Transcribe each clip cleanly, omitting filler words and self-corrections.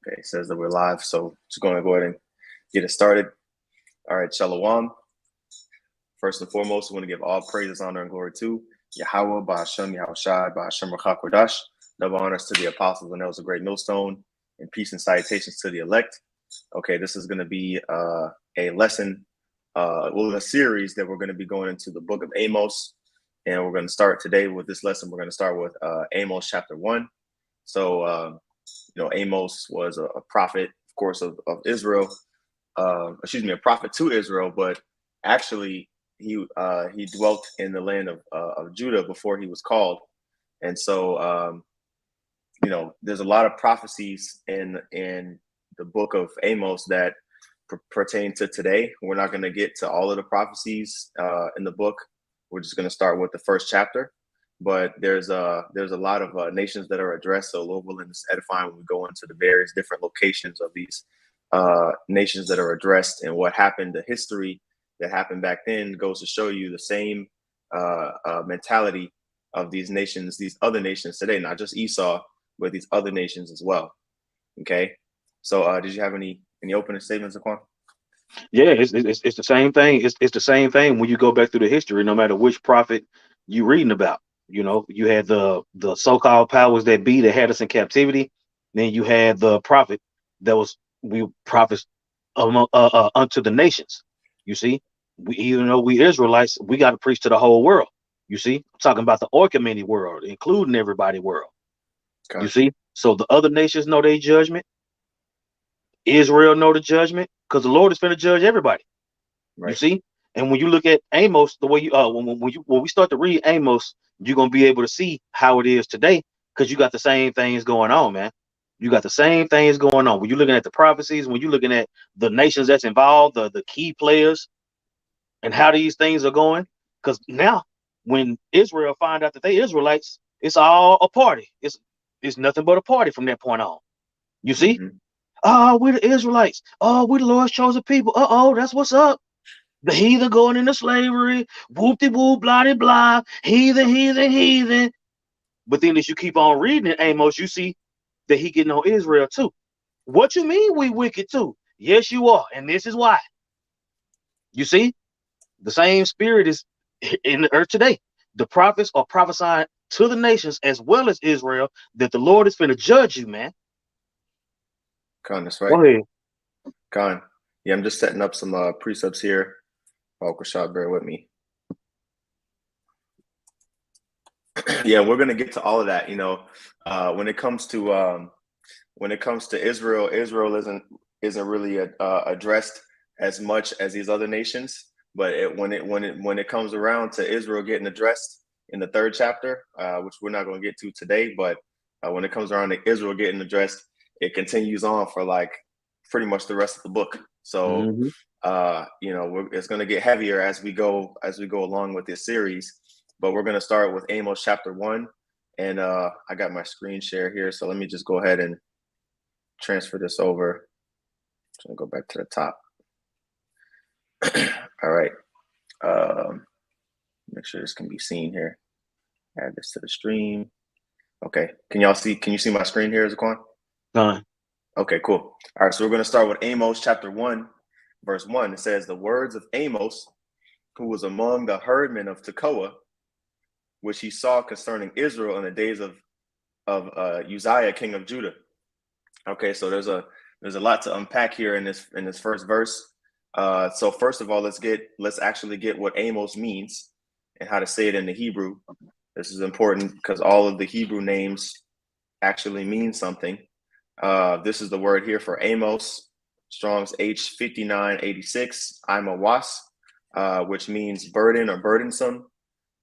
Okay, it says that we're live, so just going to go ahead and get it started. All right, Shalom. First and foremost, we want to give all praises, honor, and glory to Yahweh, Ba'ashem, Yahushai, Ba'ashem, Rachakodash. Double honors to the apostles, and that was a great millstone, and peace and salutations to the elect. Okay, this is going to be a lesson, a series that we're going to be going into the book of Amos, and we're going to start today with this lesson. We're going to start with Amos chapter 1. So, Amos was a prophet, of course, of Israel. A prophet to Israel, but actually he dwelt in the land of Judah before he was called. And so, there's a lot of prophecies in the book of Amos that pertain to today. We're not going to get to all of the prophecies in the book. We're just going to start with the first chapter. But there's a lot of nations that are addressed. So Lord willing, it's edifying when we go into the various different locations of these nations that are addressed and what happened. The history that happened back then goes to show you the same mentality of these nations, these other nations today, not just Esau, but these other nations as well. Okay. So did you have any opening statements, Aquan? Yeah, it's the same thing. It's the same thing when you go back through the history, no matter which prophet you're reading about. You had the so-called powers that be that had us in captivity. Then you had the prophet that was prophets unto the nations. You see, even though we Israelites, we got to preach to the whole world. You see, I'm talking about the Orcomany world, including everybody world. Okay. You see, so the other nations know their judgment. Israel know the judgment because the Lord is going to judge everybody. Right. You see, and when you look at Amos, the way you when we start to read Amos, you're gonna be able to see how it is today because you got the same things going on, man. You got the same things going on when you're looking at the prophecies, when you're looking at the nations that's involved, the key players, and how these things are going. Because now, when Israel find out that they Israelites, it's all a party. It's nothing but a party from that point on. You see? Mm-hmm. Oh, we're the Israelites. Oh, we're the Lord's chosen people. That's what's up. The heathen going into slavery, whoop-de-whoop, blah-de-blah, heathen. But then as you keep on reading it, Amos, you see that he getting on Israel too. What you mean we wicked too? Yes, you are. And this is why. You see, the same spirit is in the earth today. The prophets are prophesying to the nations as well as Israel that the Lord is going to judge you, man. Con, that's right. Go ahead. Con. Yeah, I'm just setting up some precepts here. Rashad, bear with me. Yeah, we're gonna get to all of that. When it comes to Israel, Israel isn't really addressed as much as these other nations. But when it comes around to Israel getting addressed in the third chapter, which we're not going to get to today, but when it comes around to Israel getting addressed, it continues on for like pretty much the rest of the book. So. Mm-hmm. It's going to get heavier as we go along with this series, but we're going to start with Amos chapter 1, and I got my screen share here, so let me just go ahead and transfer this over. I'm going to go back to the top. All right. Make sure this can be seen here. Add this to the stream. Okay. Can you see my screen here, Zaquan? Done. Okay, cool. All right, so we're going to start with Amos chapter 1. Verse 1, it says, the words of Amos, who was among the herdmen of Tekoa, which he saw concerning Israel in the days of Uzziah, king of Judah. Okay, so there's a lot to unpack here in this first verse. So first of all, let's actually get what Amos means and how to say it in the Hebrew. This is important because all of the Hebrew names actually mean something. This is the word here for Amos. Strong's H5986, I'm a was, which means burden or burdensome.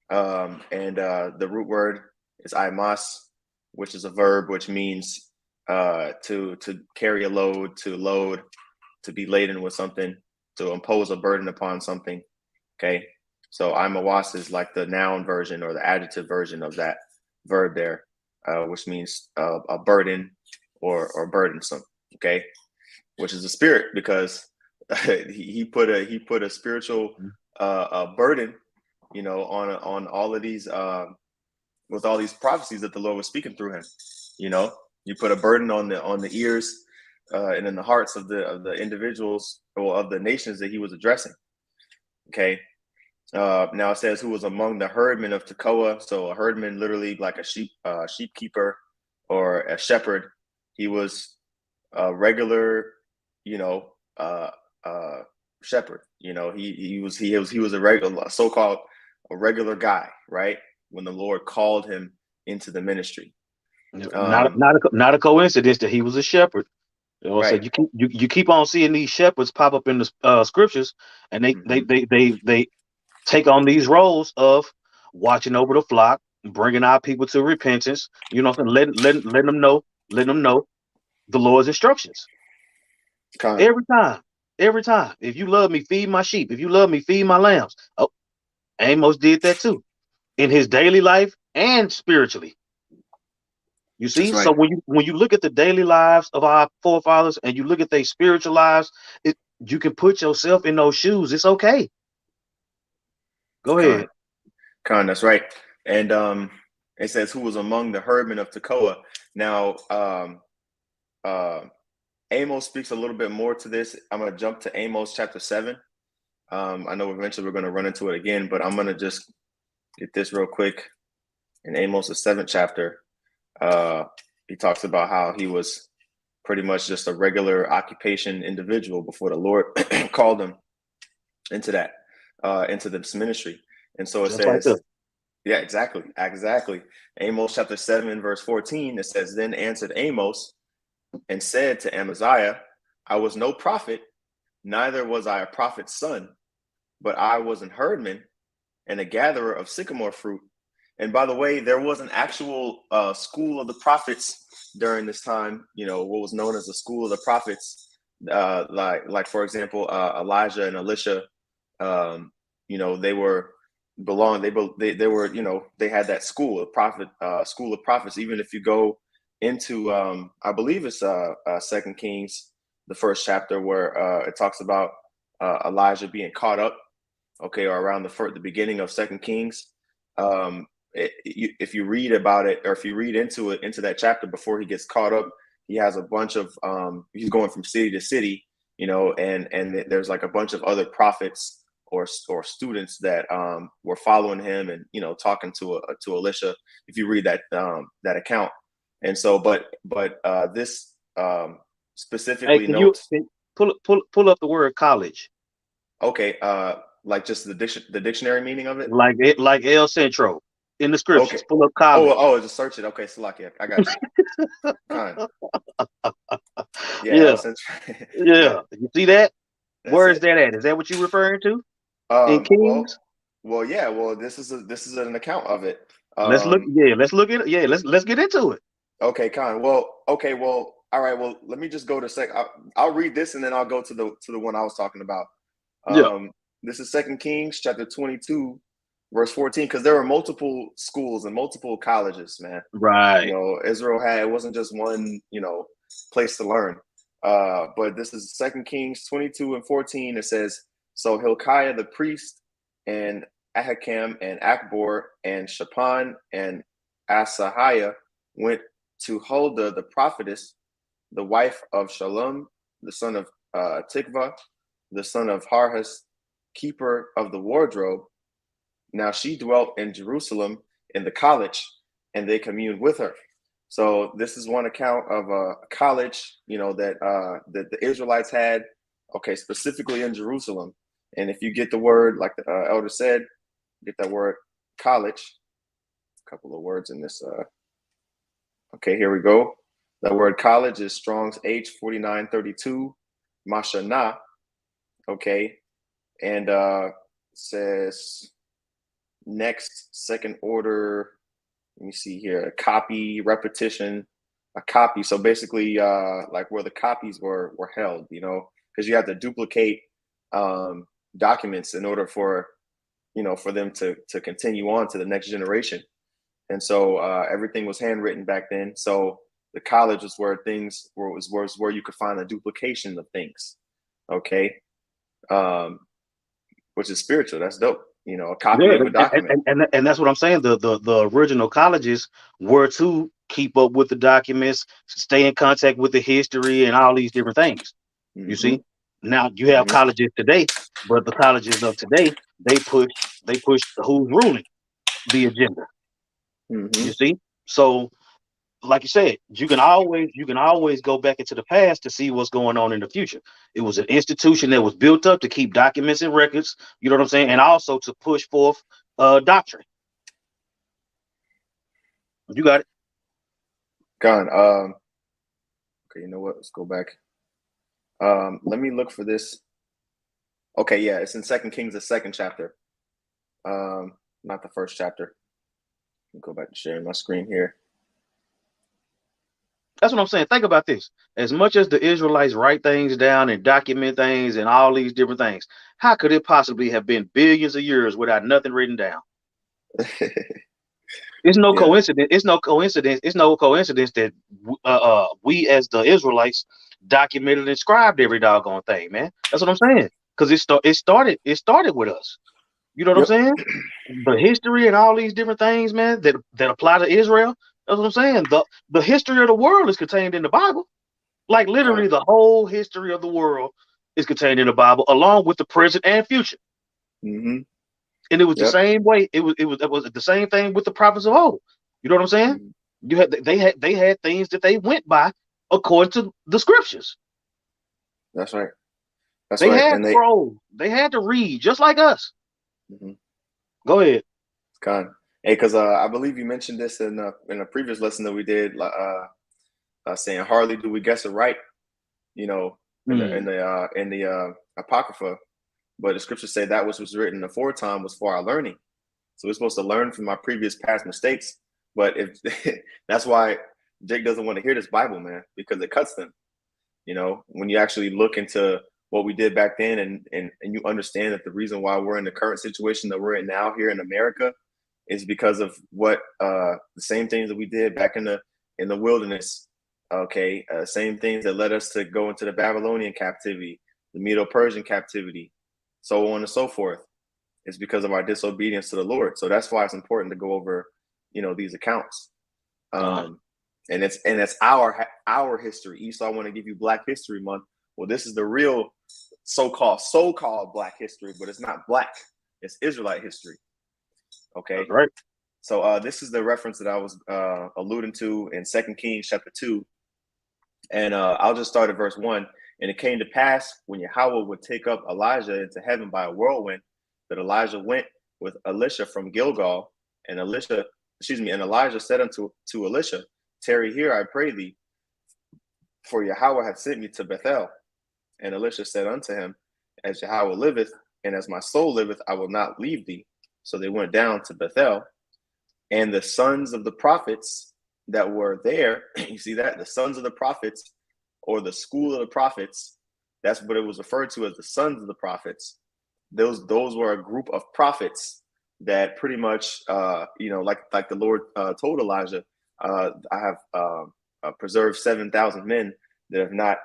And the root word is Amos, which is a verb, which means to carry a load, to be laden with something, to impose a burden upon something. Okay. So I'm a was is like the noun version or the adjective version of that verb there, which means a burden or burdensome. Okay. Which is a spirit, because he put a spiritual burden, on all of these with all these prophecies that the Lord was speaking through him. You put a burden on the ears and in the hearts of the individuals or of the nations that he was addressing. Okay. Now it says who was among the herdmen of Tekoa. So a herdman, literally like a sheep keeper or a shepherd. He was a regular, shepherd. He was a regular, so-called a regular guy, right? When the Lord called him into the ministry. Not a coincidence that he was a shepherd. So Right. you keep on seeing these shepherds pop up in the scriptures, and they take on these roles of watching over the flock, bringing our people to repentance. Letting them know the Lord's instructions. Every time. If you love me, feed my sheep. If you love me, feed my lambs. Oh, Amos did that too, in his daily life and spiritually. You see, right. So when you look at the daily lives of our forefathers and you look at their spiritual lives, you can put yourself in those shoes. It's okay. Go ahead. That's right. And it says who was among the herdmen of Tekoa. Now, Amos speaks a little bit more to this. I'm going to jump to Amos chapter 7. I know eventually we're going to run into it again, but I'm going to just get this real quick. In Amos, the 7th chapter, he talks about how he was pretty much just a regular occupation individual before the Lord called him into this ministry. And so it just says, like yeah, exactly. Amos chapter 7, verse 14, it says, then answered Amos and said to Amaziah, I was no prophet, neither was I a prophet's son, but I was an herdman and a gatherer of sycamore fruit. And by the way, there was an actual school of the prophets during this time, what was known as the school of the prophets, like for example, Elijah and Elisha, they had that school of prophets. Even if you go into, I believe it's 2 Kings, the 1st chapter, where it talks about Elijah being caught up, or around the beginning of 2 Kings. If you read about it, or if you read into that chapter before he gets caught up, he has a bunch of he's going from city to city, and there's like a bunch of other prophets or students that were following him and talking to Elisha. If you read that account, and so but this specifically notes. Pull up the word college. Okay, like just the dictionary meaning of it, like El Centro in the scriptures. Okay. Pull up college. Just search it. Okay, Salakia, I got you. Yeah. Yeah. You see that? Where is that at? Is that what you're referring to? In Kings? Well, yeah. Well, this is an account of it. Let's look. Yeah, let's look at it. Yeah, let's get into it. Okay, Khan. Well, all right. Well, let me just go to I'll read this and then I'll go to the one I was talking about. This is 2 Kings chapter 22, verse 14, because there were multiple schools and multiple colleges, man. Right. Israel it wasn't just one, place to learn. But this is 2 Kings 22 and 14. It says, so Hilkiah the priest and Ahikam and Akbor and Shaphan and Asahiah went to Huldah the prophetess, the wife of Shalom, the son of Tikvah, the son of Harhas, keeper of the wardrobe. Now she dwelt in Jerusalem in the college, and they communed with her. So this is one account of a college, that the Israelites had, specifically in Jerusalem. And if you get the word, like the elder said, get that word college, a couple of words in this. Okay, here we go. That word college is Strong's H4932, Mashana. Okay, and says next, second order. Let me see here. A copy, repetition, a copy. So basically, like where the copies were held, because you have to duplicate documents in order for them to continue on to the next generation. And so everything was handwritten back then. So the college was where where you could find a duplication of things. Okay. Which is spiritual. That's dope. A copy of a document. And that's what I'm saying. The original colleges were to keep up with the documents, stay in contact with the history and all these different things. You see, now you have colleges today, but the colleges of today, they push who's ruling the agenda. You see, so like you said, you can always go back into the past to see what's going on in the future. It was an institution that was built up to keep documents and records, you know what I'm saying, and also to push forth doctrine. You got it. Gone. Okay, you know what? Let's go back. Let me look for this. Okay, yeah, it's in 2 Kings, the 2nd chapter. Not the 1st chapter. Let me go back to sharing my screen here. That's what I'm saying. Think about this. As much as the Israelites write things down and document things and all these different things, how could it possibly have been billions of years without nothing written down? It's no coincidence. It's no coincidence. It's no coincidence that we as the Israelites documented and scribed every doggone thing, man. That's what I'm saying. Because it started with us. You know what I'm saying? The history and all these different things, man, that apply to Israel. That's what I'm saying. The history of the world is contained in the Bible. Like literally the whole history of the world is contained in the Bible, along with the present and future. And it was the same way. It was the same thing with the prophets of old. You know what I'm saying? They had things that they went by according to the scriptures. That's right. They had scrolls. They had to read just like us. Go ahead. Hey, because I believe you mentioned this in a previous lesson that we did, saying hardly do we guess it right, you know, in the Apocrypha, but the scriptures say that which was written aforetime was for our learning. So we're supposed to learn from our previous past mistakes. But if that's why Jake doesn't want to hear this Bible, man, because it cuts them. You know, when you actually look into what we did back then and you understand that the reason why we're in the current situation that we're in now here in America is because of what the same things that we did back in the wilderness. Okay, same things that led us to go into the Babylonian captivity, the Medo-Persian captivity, so on and so forth. It's because of our disobedience to the Lord. So that's why it's important to go over, you know, these accounts. And it's our history. Esau, I want to give you Black History Month. Well, this is the real so-called Black history, but it's not Black. It's Israelite history. Okay. That's right. So this is the reference that I was alluding to in 2 Kings chapter 2. And I'll just start at verse 1. And it came to pass when Yahweh would take up Elijah into heaven by a whirlwind, that Elijah went with Elisha from Gilgal. And Elijah said unto Elisha, tarry here, I pray thee, for Yahweh hath sent me to Bethel. And Elisha said unto him, as Yahweh liveth, and as my soul liveth, I will not leave thee. So they went down to Bethel. And the sons of the prophets that were there, you see that? The sons of the prophets, or the school of the prophets, that's what it was referred to as the sons of the prophets. Those were a group of prophets that pretty much, like the Lord told Elijah, I have preserved 7,000 men that have not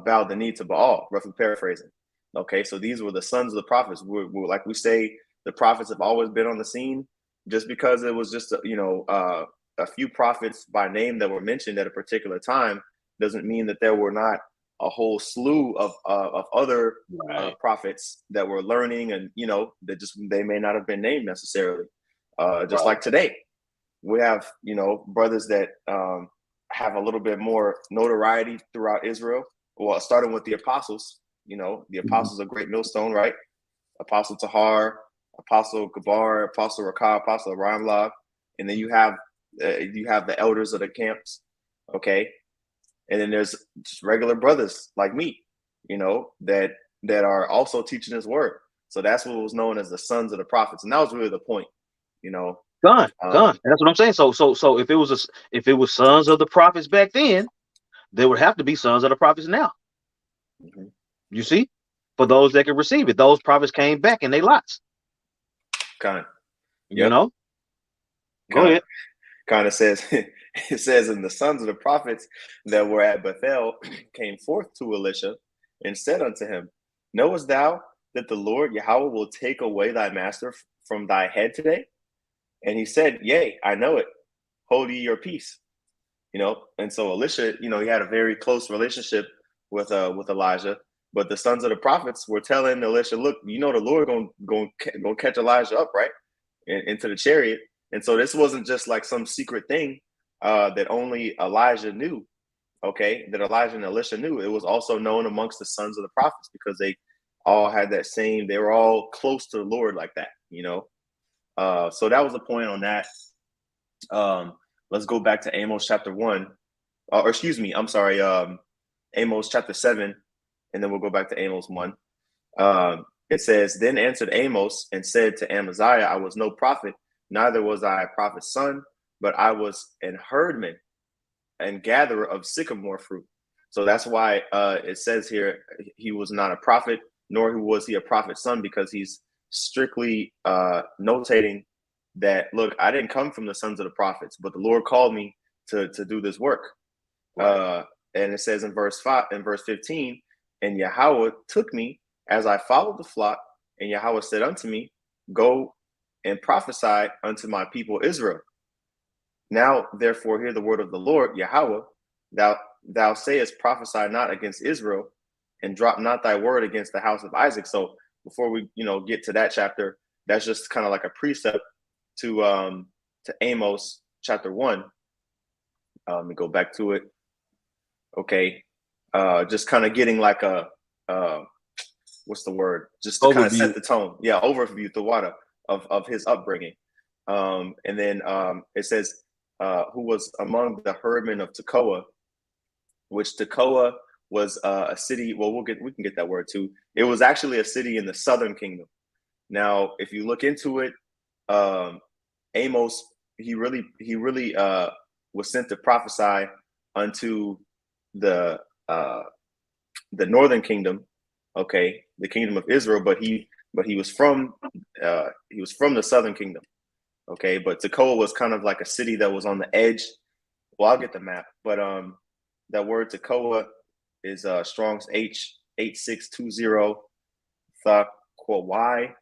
bowed the knee to Baal, roughly paraphrasing. Okay, so these were the sons of the prophets. We're like we say, the prophets have always been on the scene. Just because it was just a few prophets by name that were mentioned at a particular time doesn't mean that there were not a whole slew of other prophets that were learning, and that they may not have been named necessarily. Just like today, we have brothers that have a little bit more notoriety throughout Israel. Well, starting with the apostles. The apostles are great millstone, right? Apostle Tahar, Apostle Gabar, Apostle Rakah, Apostle Ramlah, and then you have the elders of the camps, okay? And then there's just regular brothers like me, that are also teaching His word. So that's what was known as the sons of the prophets, and that was really the point, Gone. That's what I'm saying. So if it was sons of the prophets back then, there would have to be sons of the prophets now. You see, for those that can receive it, those prophets came back and they lots. Kind, Go ahead. Kind of says it says, and the sons of the prophets that were at Bethel came forth to Elisha and said unto him, knowest thou that the Lord Yahweh will take away thy master from thy head today? And he said, yea, I know it. hold ye your peace. And so Elisha, he had a very close relationship with Elijah. But the sons of the prophets were telling Elisha, look, the Lord gonna catch Elijah up, right, into the chariot. And so this wasn't just like some secret thing that only Elijah knew. Okay, that Elijah and Elisha knew. It was also known amongst the sons of the prophets because they all had that same. They were all close to the Lord like that. So that was the point on that. Let's go back to Amos chapter 1. Or excuse me, I'm sorry, Amos chapter 7, and then we'll go back to Amos 1. It says, then answered Amos and said to Amaziah, I was no prophet, neither was I a prophet's son, but I was an herdman and gatherer of sycamore fruit. So that's why it says here he was not a prophet, nor was he a prophet's son, because he's strictly notating that, look, I didn't come from the sons of the prophets, but the Lord called me to do this work. Right. And it says in verse 15, and Yahweh took me as I followed the flock, and Yahweh said unto me, go and prophesy unto my people Israel. Now, therefore, hear the word of the Lord, Yahweh. Thou sayest, prophesy not against Israel, and drop not thy word against the house of Isaac. So before we, get to that chapter, that's just kind of like a precept to Amos chapter 1. Let me go back to it. Okay, just kind of getting like a what's the word? Just to kind of set the tone. Yeah, overview the water of his upbringing. And then it says, who was among the herdmen of Tekoa, which Tekoa was a city. Well, we can get that word too. It was actually a city in the southern kingdom. Now, if you look into it, Amos, he really was sent to prophesy unto the northern kingdom, okay, the kingdom of Israel, but he was from the southern kingdom. Okay, but Tekoa was kind of like a city that was on the edge. Well, I'll get the map, but that word Tekoa is Strong's H8620 Y,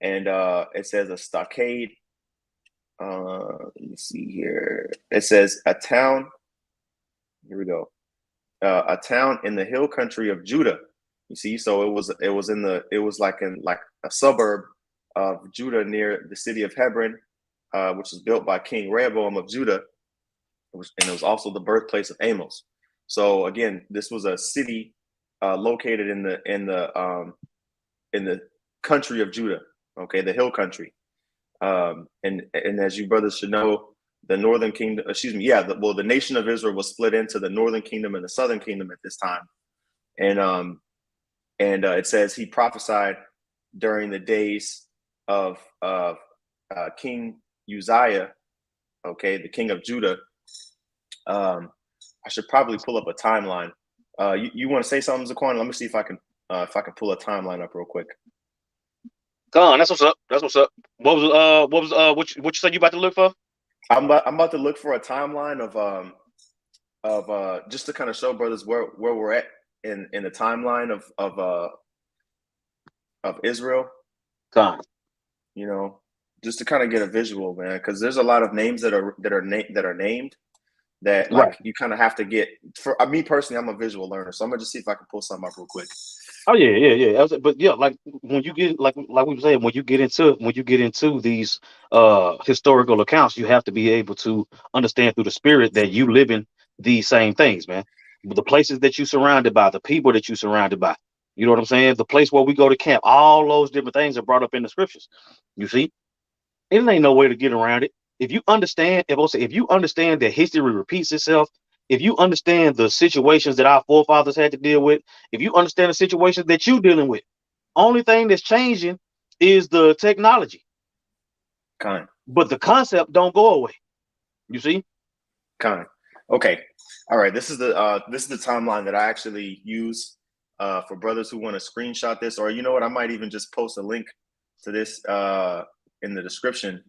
and it says a stockade. Let me see here. It says a town. Here we go. A town in the hill country of Judah. You see, so it was like a suburb of Judah near the city of Hebron, which was built by King Rehoboam of Judah, and it was also the birthplace of Amos. So again, this was a city located in the country of Judah, okay, the hill country. And as you brothers should know, the northern kingdom, the nation of Israel was split into the northern kingdom and the southern kingdom at this time. And it says he prophesied during the days of King Uzziah, okay, the king of Judah. I should probably pull up a timeline. You want to say something, Zaquan? Let me see if I can pull a timeline up real quick. Gone. That's what's up. What you said you about to look for? I'm about to look for a timeline of just to kind of show brothers where we're at in the timeline of Israel. Gone. Just to kind of get a visual, man, because there's a lot of names that are named that like right. You kind of have to get. For me personally, I'm a visual learner, so I'm gonna just see if I can pull something up real quick. Oh yeah. But yeah, like when you get like we were saying, when you get into these historical accounts, you have to be able to understand through the spirit that you live in these same things, man. The places that you surrounded by, the people that you surrounded by, you know what I'm saying? The place where we go to camp, all those different things are brought up in the scriptures. You see, it ain't no way to get around it. If you understand that history repeats itself, if you understand the situations that our forefathers had to deal with, if you understand the situations that you're dealing with, only thing that's changing is the technology. But the concept don't go away. You see? Okay. All right. This is the timeline that I actually use for brothers who want to screenshot this, or you know what? I might even just post a link to this in the description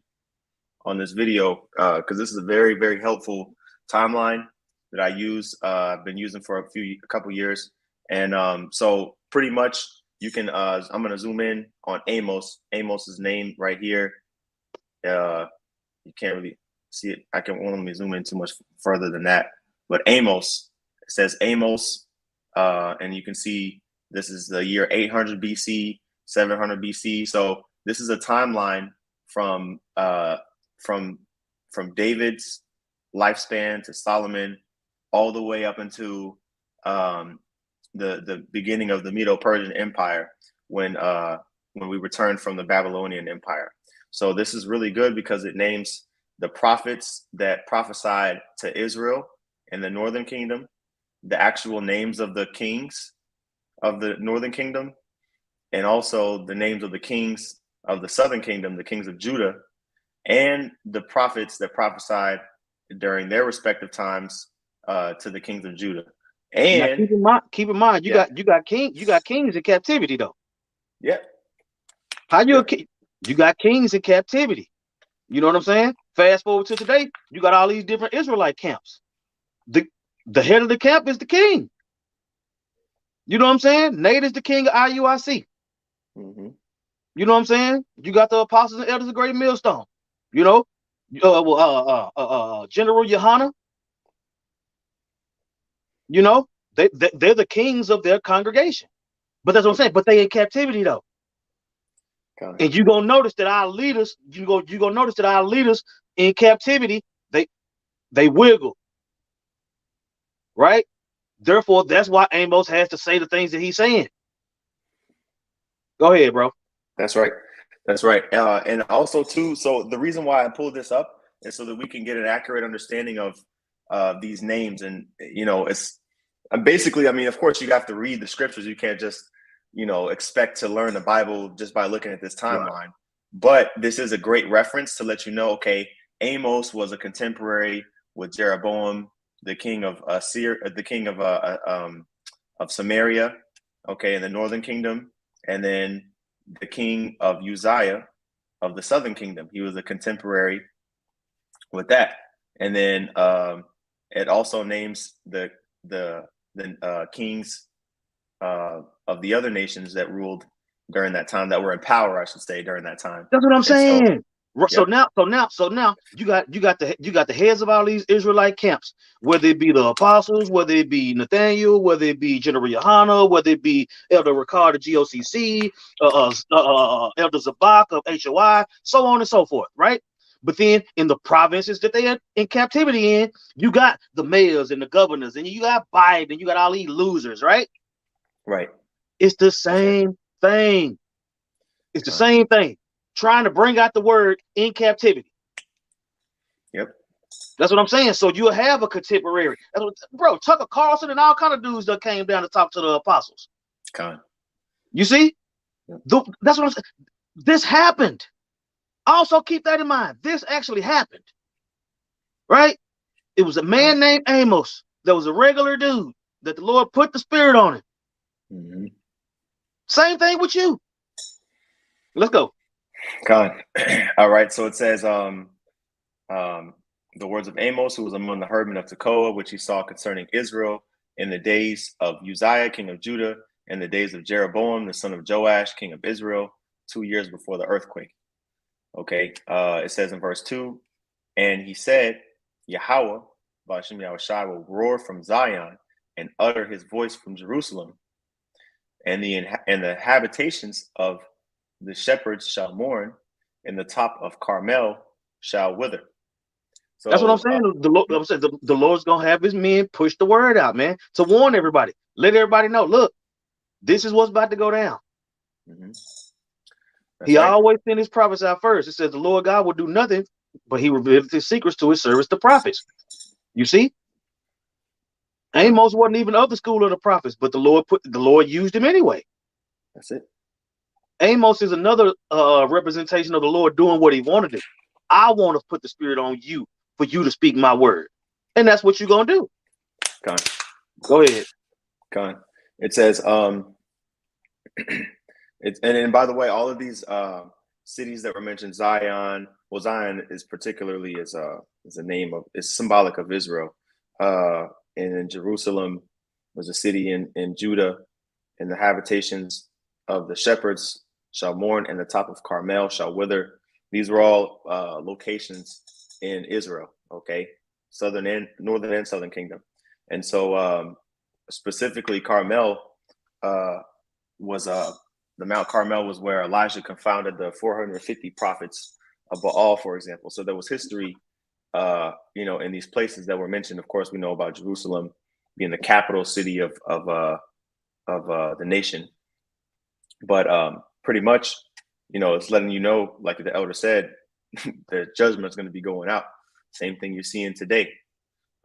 on this video because this is a very, very helpful timeline that I use. I've been using for a couple years, and so pretty much you can. I'm gonna zoom in on Amos's name right here. You can't really. see it. I can let me zoom in too much further than that. But Amos, it says Amos, and you can see this is the year 800 BC, 700 BC. So this is a timeline from David's lifespan to Solomon, all the way up into the beginning of the Medo-Persian Empire when we returned from the Babylonian Empire. So this is really good because it names the prophets that prophesied to Israel in the northern kingdom, the actual names of the kings of the northern kingdom, and also the names of the kings of the southern kingdom, the kings of Judah, and the prophets that prophesied during their respective times to the kings of Judah. And now keep in mind, you got kings in captivity though. Yeah. How you you got kings in captivity? You know what I'm saying? Fast forward to today, you got all these different Israelite camps. The head of the camp is the king. You know what I'm saying? Nate is the king of IUIC. Mm-hmm. You know what I'm saying? You got the apostles and elders of Great Millstone. You know, General Yohana. You know, they're the kings of their congregation. But that's what I'm saying. But they in captivity though. Okay. And you're gonna notice that our leaders, you're gonna notice that our leaders in captivity, they wiggle. Right? Therefore, that's why Amos has to say the things that he's saying. Go ahead, bro. That's right. That's right. And also too, so the reason why I pulled this up is so that we can get an accurate understanding of these names. And, you know, it's basically, I mean, of course you have to read the scriptures. You can't just, you know, expect to learn the Bible just by looking at this timeline. Right. But this is a great reference to let you know, okay, Amos was a contemporary with Jeroboam, the king of Samaria, okay, in the northern kingdom, and then the king of Uzziah of the southern kingdom. He was a contemporary with that. And then it also names the kings of the other nations that ruled during that time, that were in power, I should say, during that time. That's what I'm saying. So now you got the heads of all these Israelite camps, whether it be the apostles, whether it be Nathaniel, whether it be General Yohana, whether it be Elder Ricard of GOCC, Elder Zabak of HOI, so on and so forth, right? But then in the provinces that they are in captivity in, you got the mayors and the governors, and you got Biden, and you got all these losers, right? Right. It's the same thing. It's the same thing. Trying to bring out the word in captivity. Yep. That's what I'm saying. So you'll have a contemporary. Bro, Tucker Carlson and all kind of dudes that came down to talk to the apostles. You see? Yep. That's what I'm saying. This happened. Also keep that in mind. This actually happened. Right? It was a man named Amos that was a regular dude that the Lord put the spirit on him. Mm-hmm. Same thing with you. Let's go. All right. So it says, the words of Amos, who was among the herdmen of Tekoa, which he saw concerning Israel in the days of Uzziah, king of Judah, and the days of Jeroboam, the son of Joash, king of Israel, 2 years before the earthquake. Okay. It says in verse 2, and he said, Yahweh, Ba'ashem Yahushai, will roar from Zion and utter his voice from Jerusalem, and the habitations of the shepherds shall mourn, and the top of Carmel shall wither. So that's what I'm saying. The Lord's gonna have his men push the word out, man, to warn everybody. Let everybody know, look, this is what's about to go down. Mm-hmm. He always sent his prophets out first. It says the Lord God will do nothing, but he revealed his secrets to his servants, the prophets. You see? Amos wasn't even of the school of the prophets, but the Lord used him anyway. That's it. Amos is another representation of the Lord doing what he wanted to. I want to put the spirit on you for you to speak my word. And that's what you're going to do. Go ahead. It says, and by the way, all of these cities that were mentioned, Zion is particularly is a name of, is symbolic of Israel. And in Jerusalem was a city in Judah, and the habitations of the shepherds shall mourn, and the top of Carmel shall wither. These were all locations in Israel. Okay, northern and southern kingdom, and so specifically Carmel was the Mount Carmel was where Elijah confounded the 450 prophets of Baal, for example. So there was history, in these places that were mentioned. Of course, we know about Jerusalem being the capital city of the nation, but pretty much, it's letting you know, like the elder said, the judgment is going to be going out. Same thing you're seeing today.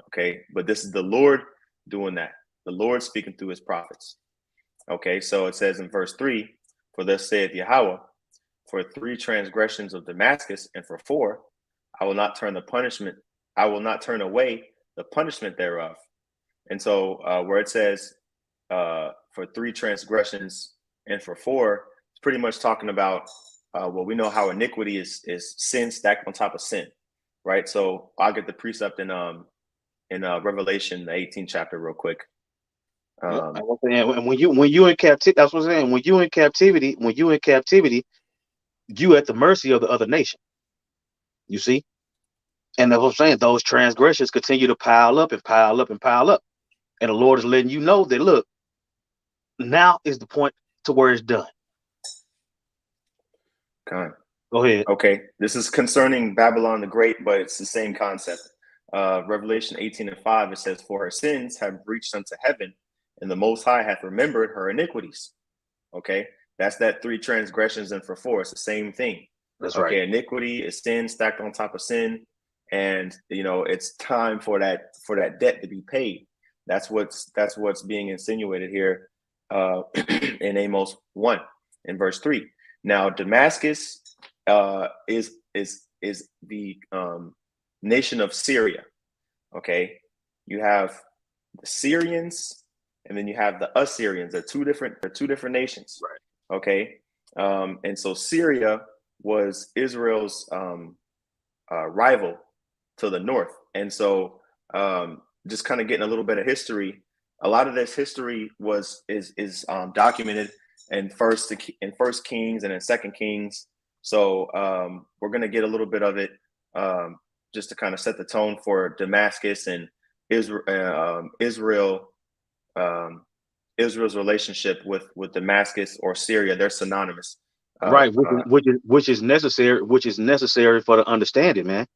Okay, but this is the Lord doing that. The Lord speaking through his prophets. Okay, so it says in verse 3, for thus saith Yahweh, for 3 transgressions of Damascus, and for 4, I will not turn away the punishment thereof. And so where it says for 3 transgressions and for 4, it's pretty much talking about we know how iniquity is sin stacked on top of sin, right? So I'll get the precept in Revelation, the 18th chapter, real quick. And when you in captivity, that's what I'm saying. When you in captivity, you at the mercy of the other nation. You see, and that's what I'm saying. Those transgressions continue to pile up and pile up and pile up, and the Lord is letting you know that, look, now is the point to where it's done. Go ahead. Okay, this is concerning Babylon the Great, but it's the same concept. Revelation 18:5, it says, for her sins have reached unto heaven, and the Most High hath remembered her iniquities. Okay, that's that 3 transgressions and for 4. It's the same thing. That's right. Iniquity is sin stacked on top of sin, and it's time for that debt to be paid. That's what's being insinuated here in Amos 1 in verse 3. Now Damascus is the nation of Syria. Okay, you have the Syrians, and then you have the Assyrians. They're two different nations. Right. Okay, and so Syria was Israel's rival to the north, and so just kind of getting a little bit of history. A lot of this history is documented in First Kings and in Second Kings. So we're going to get a little bit of it just to kind of set the tone for Damascus and Israel's relationship with Damascus or Syria. They're synonymous. Right, which is necessary for the understanding, man.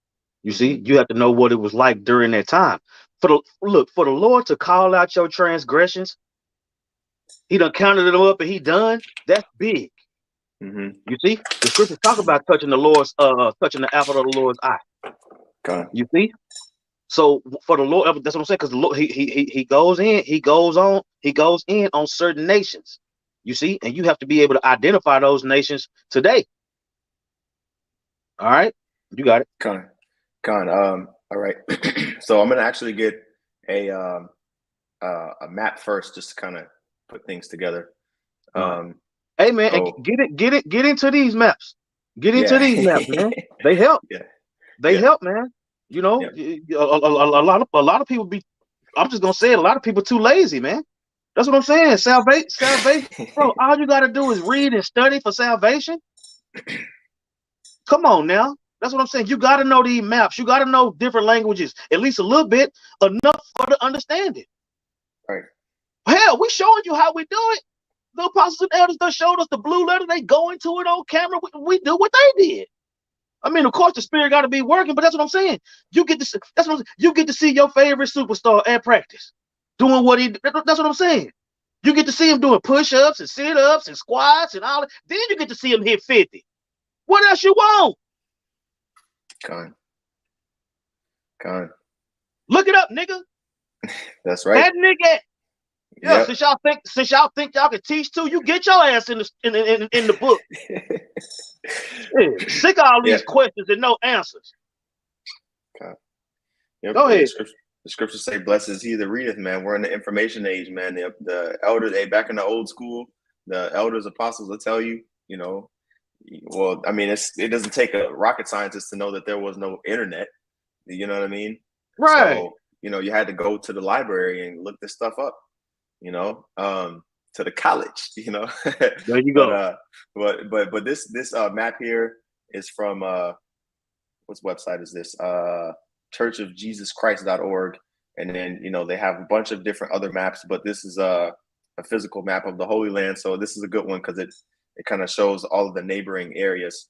You see, you have to know what it was like during that time. For the Lord to call out your transgressions, he done counted them up and he done. That's big. You see, the scriptures talk about touching the apple of the Lord's eye. Okay. You see, so for the Lord, that's what I'm saying. Because the Lord, he goes in on certain nations. You see, and you have to be able to identify those nations today. All right, you got it. All right. So I'm gonna actually get a map first, just to kind of put things together. Hey man, get into these maps. Get into these maps, man. They help. They help, man. A lot of people be. I'm just gonna say it. A lot of people too lazy, man. That's what I'm saying. Salvation, bro. All you gotta do is read and study for salvation. Come on now. That's what I'm saying. You gotta know these maps. You gotta know different languages, at least a little bit, enough for the understanding. Right. Hell, we showing you how we do it. The apostles and elders that showed us the blue letter. They go into it on camera. We do what they did. I mean, of course, the spirit got to be working, but that's what I'm saying. You get to see your favorite superstar at practice doing what he. That's what I'm saying. You get to see him doing push-ups and sit-ups and squats and all that. Then you get to see him hit 50. What else you want? Con. Look it up, nigga. That's right. That nigga. Yeah, yep. Since y'all think y'all can teach too, you get your ass in the book. Sick of all these questions and no answers. Okay. Go ahead. The scriptures say, "Blessed is he that readeth." Man, we're in the information age, man. The elders, back in the old school, the elders, apostles will tell you, well, I mean, it doesn't take a rocket scientist to know that there was no internet. You know what I mean? Right. So, you had to go to the library and look this stuff up. To the college, There you go. But this map here is from What's website is this? churchofjesuschrist.org. And then, they have a bunch of different other maps, but this is a physical map of the Holy Land. So this is a good one because it kind of shows all of the neighboring areas.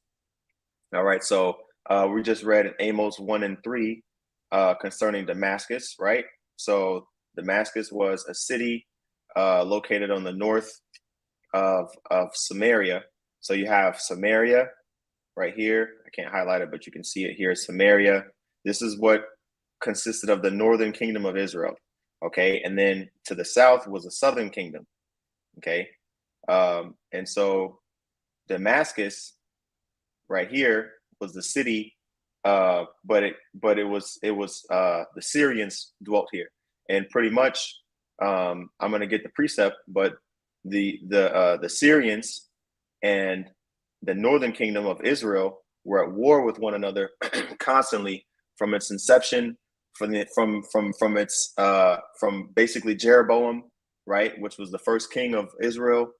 All right. So we just read Amos 1 and 3 concerning Damascus, right? So Damascus was a city located on the north of Samaria. So you have Samaria right here. I can't highlight it, but you can see it here. Samaria. This is what consisted of the northern kingdom of Israel. Okay. And then to the south was the southern kingdom. Okay. And so Damascus right here was the city, but it was the Syrians dwelt here. And pretty much I'm going to get the precept, but the Syrians and the northern kingdom of Israel were at war with one another constantly from its inception, from basically Jeroboam, right, which was the first king of Israel,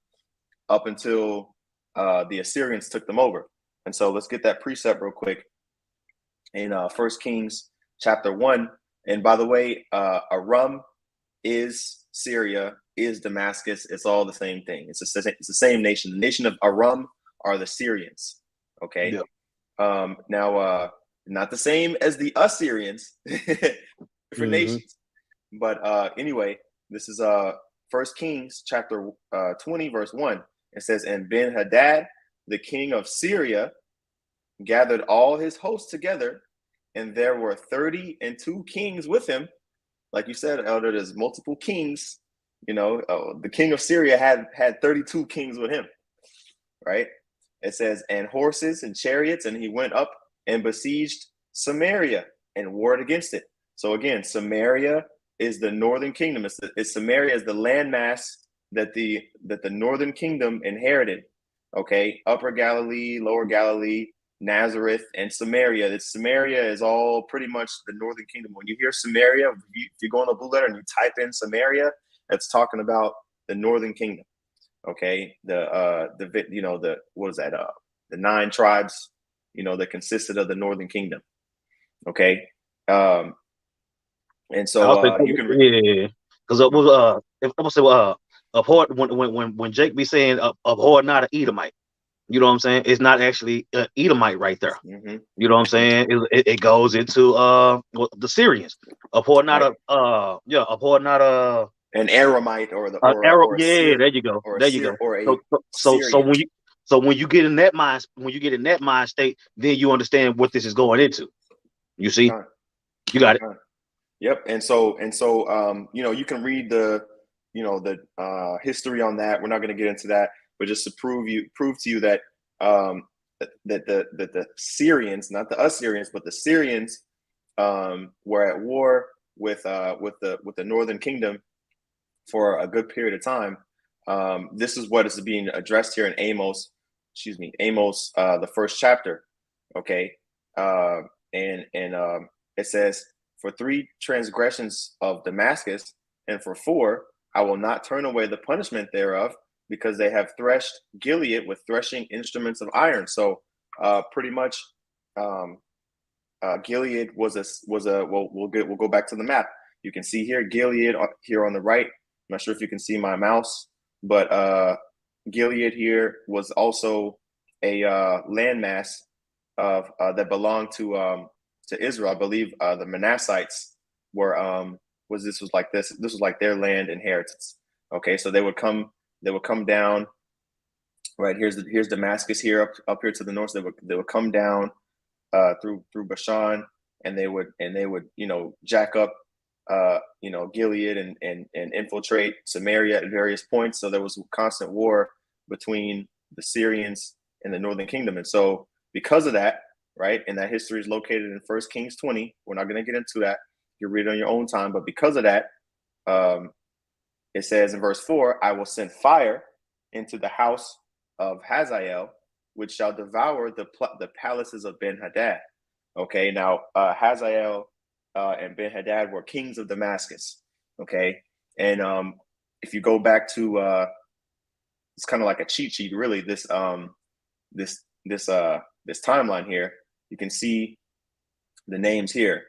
up until the Assyrians took them over. And so let's get that precept real quick in 1 Kings chapter 1. And by the way, Aram is Syria, is Damascus. It's all the same thing. It's the same nation. The nation of Aram are the Syrians. Okay. Yeah. Now, not the same as the Assyrians, different nations. But anyway, this is 1 Kings chapter 20, verse 1. It says, and Ben-Hadad, the king of Syria, gathered all his hosts together, and there were 32 kings with him. Like you said, Elder, there's multiple kings. The king of Syria had 32 kings with him, right? It says, and horses and chariots, and he went up and besieged Samaria and warred against it. So again, Samaria is the northern kingdom. It's Samaria is the landmass that the northern kingdom inherited. Okay, Upper Galilee, Lower Galilee, Nazareth, and Samaria. Samaria is all pretty much the northern kingdom. When you hear Samaria, if you go on the Blue Letter and you type in Samaria, it's talking about the northern kingdom. Okay, the 9 tribes, that consisted of the northern kingdom. Okay, and so you can because it was if I say abhor when Jake be saying abhor not an Edomite. You know what I'm saying? It's not actually Edomite right there. Mm-hmm. You know what I'm saying? It goes into the Syrians. Abhor not abhor not an Aramite or there you go. There you go. So when you get in that mind state, then you understand what this is going into. You see? You got it. Yep. And so you can read the history on that. We're not going to get into that, but just to prove to you that the Syrians, not the Assyrians, but the Syrians were at war with the northern kingdom for a good period of time. This is what is being addressed here in Amos, the first chapter. Okay. And it says, for 3 transgressions of Damascus, and for 4, I will not turn away the punishment thereof, because they have threshed Gilead with threshing instruments of iron. So pretty much Gilead was we'll go back to the map. You can see here Gilead here on the right. I'm not sure if you can see my mouse, but Gilead here was also a landmass of that belonged to Israel. I believe the Manassites were this was like their land inheritance. Okay, so they would come down. Right, here's Damascus here up here to the north. They would come down through Bashan, and they would jack up Gilead and infiltrate Samaria at various points. So there was a constant war between the Syrians and the northern kingdom. And so because of that, right, and that history is located in 1 Kings 20. We're not going to get into that. You read it on your own time. But because of that, it says in verse 4, I will send fire into the house of Hazael, which shall devour the palaces of Ben-Hadad. Okay, now Hazael and Ben-Hadad were kings of Damascus. Okay, and if you go back to it's kind of like a cheat sheet, really. This timeline here, you can see the names here,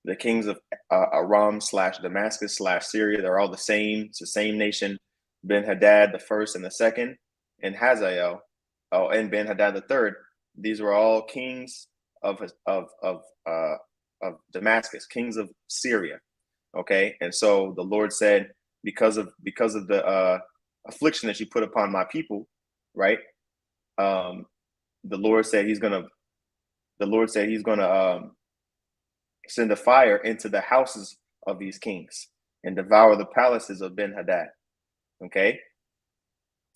the kings of Aram / Damascus / Syria, they're all the same. It's the same nation. Ben-Hadad the first and the second, and Hazael, and Ben-Hadad the third. These were all kings of Damascus, kings of Syria. Okay, and so the Lord said, because of the affliction that you put upon my people, right? The Lord said He's gonna send a fire into the houses of these kings and devour the palaces of Ben-Hadad. Okay,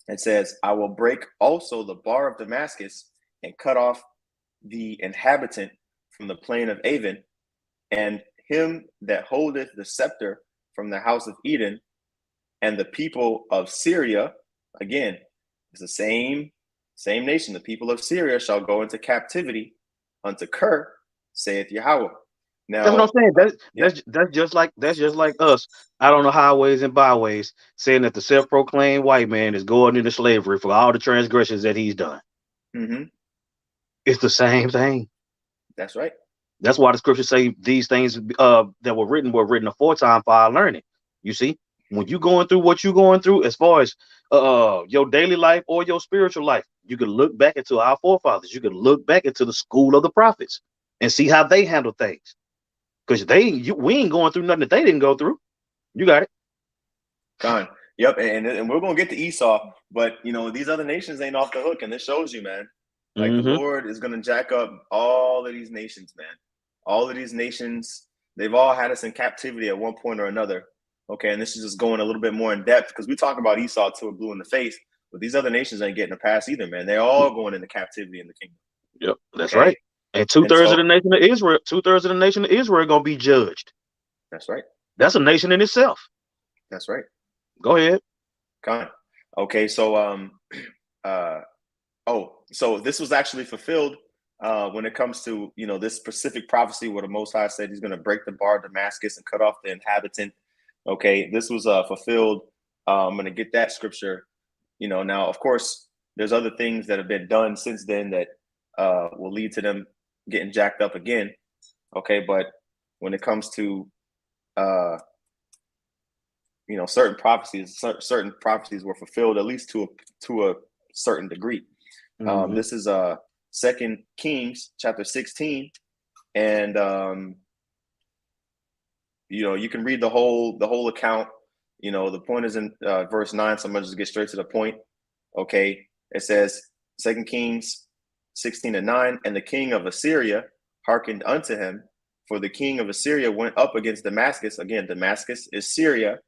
it says, I will break also the bar of Damascus and cut off the inhabitant from the plain of Avon, and him that holdeth the scepter from the house of Eden, and the people of Syria. Again, it's the same nation. The people of Syria shall go into captivity unto Kir, saith Yahweh. Now, that's what I'm saying. That's just like us out on the highways and byways saying that the self-proclaimed white man is going into slavery for all the transgressions that he's done. Mm-hmm. It's the same thing. That's right. That's why the scriptures say these things that were written aforetime for our learning. You see, when you're going through what you're going through, as far as your daily life or your spiritual life, you can look back into our forefathers. You can look back into the school of the prophets and see how they handle things. Because we ain't going through nothing that they didn't go through. You got it. Con. Yep, and we're gonna get to Esau, but these other nations ain't off the hook, and this shows you, man. Like the Lord is gonna jack up all of these nations, man. All of these nations, they've all had us in captivity at one point or another. Okay, and this is just going a little bit more in depth because we talk about Esau till we're blue in the face, but these other nations ain't getting a pass either, man. They're all going into captivity in the kingdom. Yep, that's right. And two-thirds of the nation of Israel, gonna be judged. That's right. That's a nation in itself. That's right. Go ahead. Con. Okay, so so this was actually fulfilled when it comes to this specific prophecy where the Most High said He's going to break the bar of Damascus and cut off the inhabitant. Okay, this was fulfilled. I'm going to get that scripture. Now of course there's other things that have been done since then that will lead to them getting jacked up again. Okay, but when it comes to certain prophecies were fulfilled at least to a certain degree. This is 2 Kings chapter 16, and you can read the whole account. The point is in verse 9, so I'm gonna just get straight to the point. Okay, it says 2 Kings 16:9, and the king of Assyria hearkened unto him, for the king of Assyria went up against Damascus. Again, Damascus is Syria,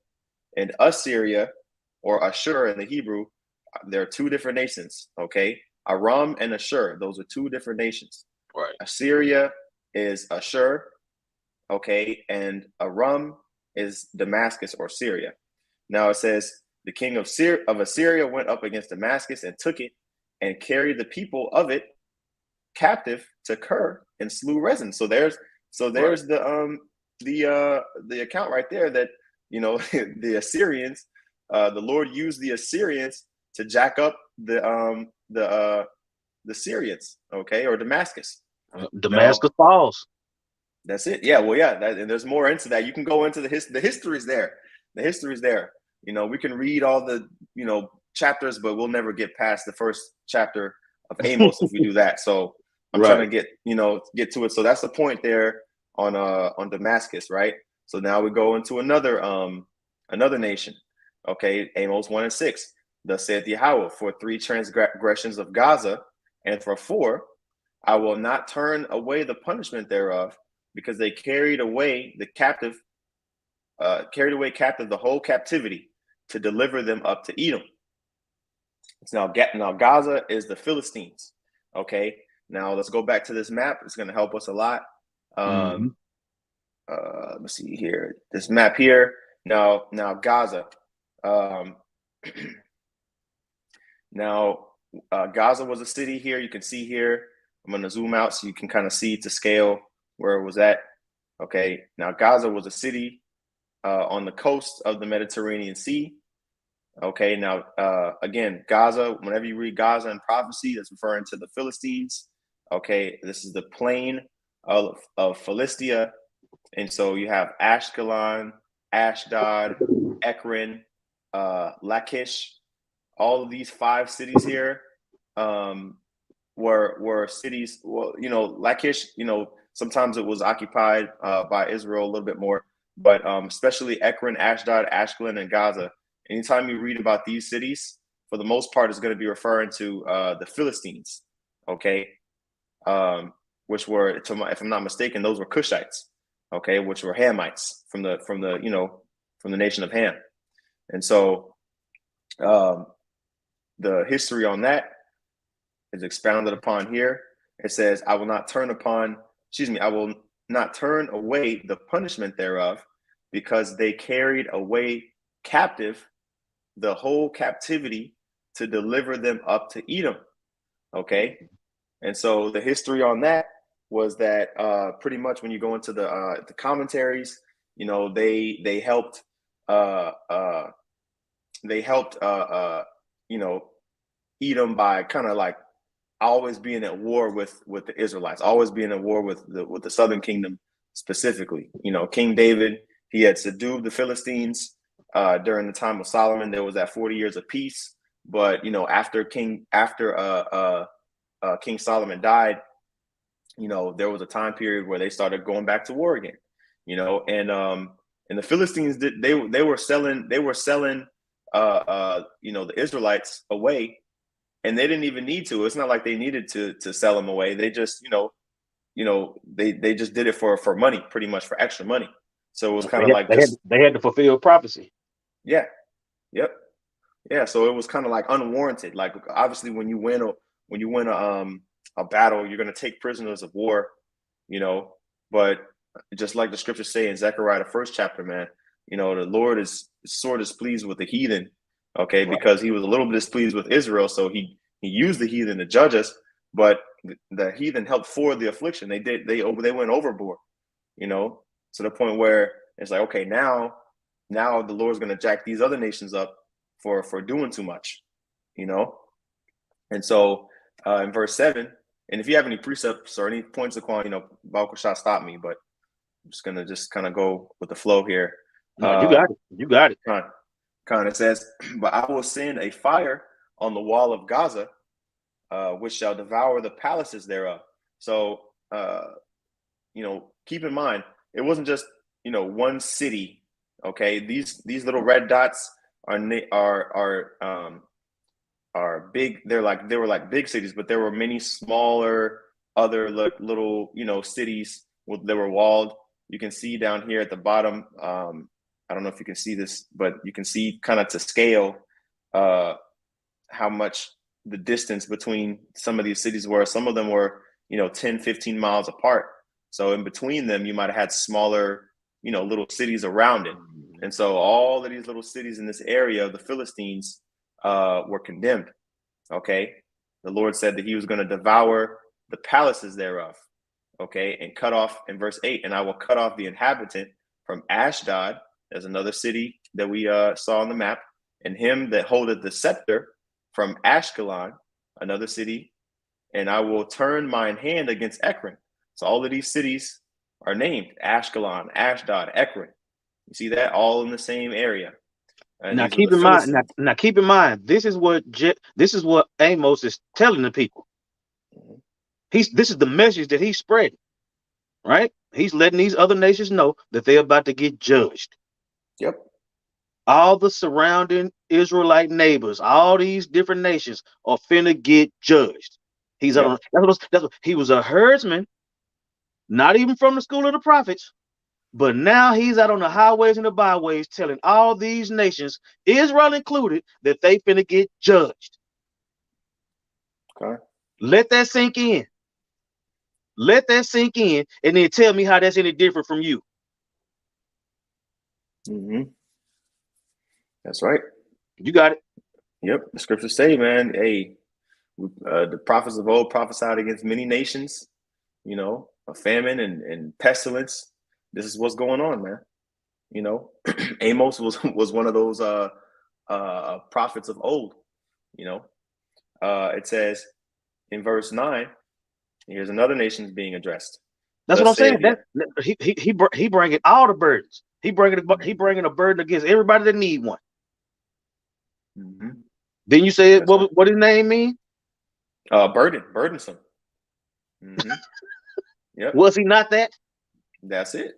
and Assyria, or Ashur in the Hebrew, there are two different nations. Okay, Aram and Ashur, those are two different nations. Right. Assyria is Ashur, okay, and Aram is Damascus or Syria. Now it says the king of Assyria went up against Damascus and took it, and carried the people of it captive to Kir and slew Rezin. So there's right. the account right there that the Assyrians, the Lord used the Assyrians to jack up the Syrians, okay, or Damascus. Damascus falls. That's it. Yeah. Well, yeah. And there's more into that. You can go into the history's there. The history's there. We can read all the chapters, but we'll never get past the first chapter of Amos if we do that. So I'm trying to get to it. So that's the point there on Damascus, right? So now we go into another nation. Okay, Amos 1:6. Thus saith Yahweh, for 3 transgressions of Gaza, and for 4, I will not turn away the punishment thereof, because they carried away captive the whole captivity to deliver them up to Edom. Now Gaza is the Philistines. Okay, now let's go back to this map. It's going to help us a lot. Let me see here. This map here. Now Gaza. Gaza was a city here. You can see here. I'm going to zoom out so you can kind of see to scale where it was at. Okay. Now Gaza was a city on the coast of the Mediterranean Sea. Okay. Now, again, Gaza, whenever you read Gaza in prophecy, that's referring to the Philistines. Okay. This is the plain of Philistia. And so you have Ashkelon, Ashdod, Ekron, Lachish. All of these 5 cities here were cities. Well, Lachish, sometimes it was occupied by Israel a little bit more, but especially Ekron, Ashdod, Ashkelon, and Gaza. Anytime you read about these cities, for the most part, it's going to be referring to the Philistines, okay, which were, if I'm not mistaken, those were Cushites, okay, which were Hamites from the nation of Ham. And so the history on that is expounded upon here. It says, I will not turn away the punishment thereof, because they carried away captive the whole captivity to deliver them up to Edom. Okay. And so the history on that was that pretty much when you go into the commentaries, they helped Edom by kind of like always being at war with the Israelites, always being at war with the southern kingdom specifically. King David, he had subdued the Philistines during the time of Solomon. There was that 40 years of peace, but after King Solomon died, there was a time period where they started going back to war again. And the Philistines they were selling the Israelites away, and they didn't even need to. It's not like they needed to sell them away. They just they just did it for money, pretty much for extra money. So it was kind of like they had to fulfill prophecy. Yeah. Yep. Yeah. So it was kind of like unwarranted. Like, obviously when you win a battle, you're going to take prisoners of war, but just like the scriptures say in Zechariah, the 1st chapter, man, the Lord is sort of displeased with the heathen, okay, right, because he was a little bit displeased with Israel. So he used the heathen to judge us, but the heathen helped forward the affliction. They went overboard, to the point where it's like, okay, now the Lord's going to jack these other nations up for doing too much, And so in verse 7, and if you have any precepts or any points of quality, Balkashah, stop me, but I'm just going to kind of go with the flow here. No, you got it. You got it. It says, but I will send a fire on the wall of Gaza, which shall devour the palaces thereof. So, keep in mind, it wasn't just, one city. Okay. These little red dots are big. They were like big cities, but there were many smaller other little, cities that were walled. You can see down here at the bottom. I don't know if you can see this, but you can see kind of to scale how much the distance between some of these cities were. Some of them were, 10, 15 miles apart. So in between them, you might have had smaller, little cities around it. And so all of these little cities in this area of the Philistines were condemned. Okay. The Lord said that he was going to devour the palaces thereof. Okay. And cut off, in verse 8, and I will cut off the inhabitant from Ashdod. There's another city that we saw on the map. And him that holdeth the scepter from Ashkelon, another city. And I will turn mine hand against Ekron. So all of these cities are named Ashkelon, Ashdod, Ekron. You see that all in the same area. And now keep in mind. Now keep in mind. This is what Amos is telling the people. Mm-hmm. This is the message that he's spreading, right? He's letting these other nations know that they're about to get judged. Yep. All the surrounding Israelite neighbors, all these different nations are finna get judged. He was a herdsman, not even from the school of the prophets, but now he's out on the highways and the byways telling all these nations, Israel included, that they finna get judged. Okay. Let that sink in. Let that sink in, and then tell me how that's any different from you. Mm-hmm. That's right. You got it. Yep. The scriptures say, man, hey, the prophets of old prophesied against many nations, a famine and pestilence. This is what's going on, man. Amos was one of those prophets of old. It says in verse 9, here's another nation being addressed. That's what I'm saying. Yeah. He bringing all the burdens. He bringing a burden against everybody that need one. Mm-hmm. Then you say That's right. what his name mean? Burdensome. Mm-hmm. Yep. Was he not that? That's it.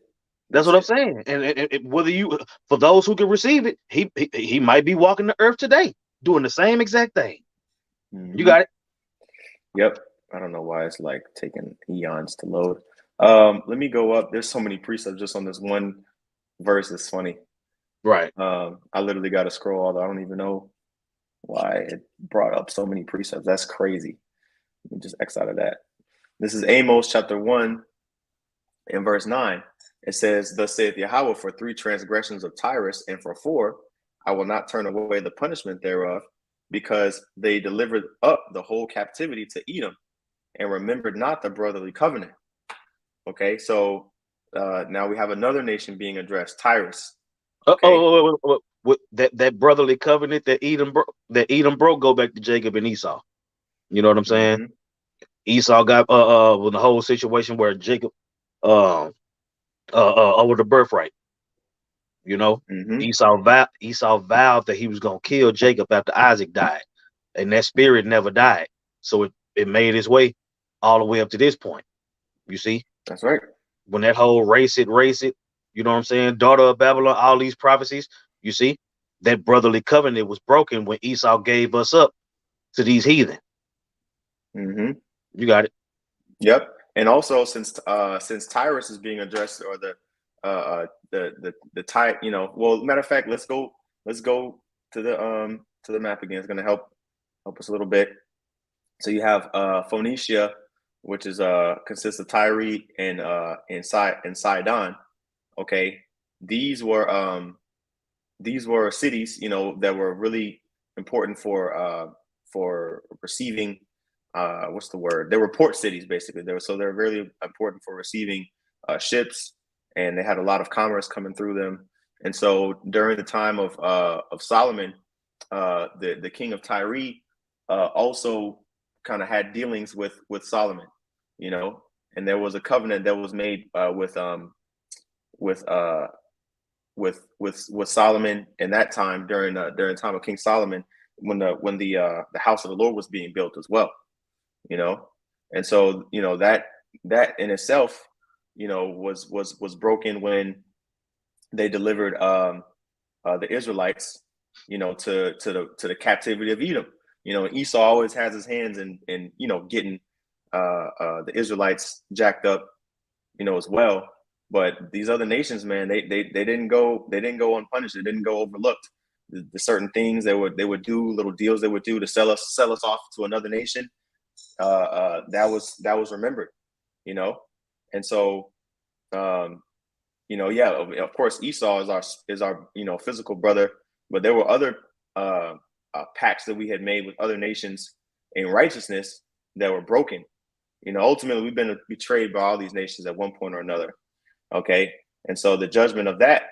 That's what I'm saying. And whether you, for those who can receive it, he might be walking the earth today doing the same exact thing. Mm-hmm. You got it. Yep. I don't know why it's like taking eons to load. Let me go up. There's so many precepts just on this one verse. It's funny. Right. I literally got to scroll all. I don't even know why it brought up so many precepts. That's crazy. Let me just X out of that. This is Amos chapter 1 and verse 9. It says, "Thus saith Yahweh, for 3 transgressions of Tyrus, and for 4, I will not turn away the punishment thereof, because they delivered up the whole captivity to Edom, and remembered not the brotherly covenant." Okay, so now we have another nation being addressed, Tyrus. Okay. That brotherly covenant that Edom broke go back to Jacob and Esau. You know what I'm saying? Mm-hmm. Esau got with the whole situation where Jacob over the birthright. You know, Mm-hmm. Esau vowed that he was gonna kill Jacob after Isaac died, and that spirit never died. So it made its way all the way up to this point. You see, That's right. when that whole race it, you know what I'm saying? Daughter of Babylon, all these prophecies, you see, that brotherly covenant was broken when Esau gave us up to these heathen. Mm-hmm. You got it. Yep. And also, since Tyrus is being addressed, or the Ty, well, matter of fact, let's go to the map again. It's going to help us a little bit. So you have Phoenicia, which is consists of Tyre and Sidon. Okay, these were cities, that were really important for receiving. What's the word? They were port cities, basically. They're really important for receiving ships, and they had a lot of commerce coming through them. And so during the time of Solomon, the king of Tyre also kind of had dealings with Solomon, and there was a covenant that was made with Solomon in that time, during the time of King Solomon, when the house of the Lord was being built as well. And so that in itself was broken when they delivered the Israelites to the captivity of Edom. Esau always has his hands in getting the Israelites jacked up as well. But these other nations, man, they didn't go unpunished. They didn't go overlooked. The certain things they would do, little deals they would do to sell us off to another nation, that was remembered, and so yeah, of course Esau is our physical brother, but there were other pacts that we had made with other nations in righteousness that were broken. Ultimately we've been betrayed by all these nations at one point or another. Okay, and so the judgment of that,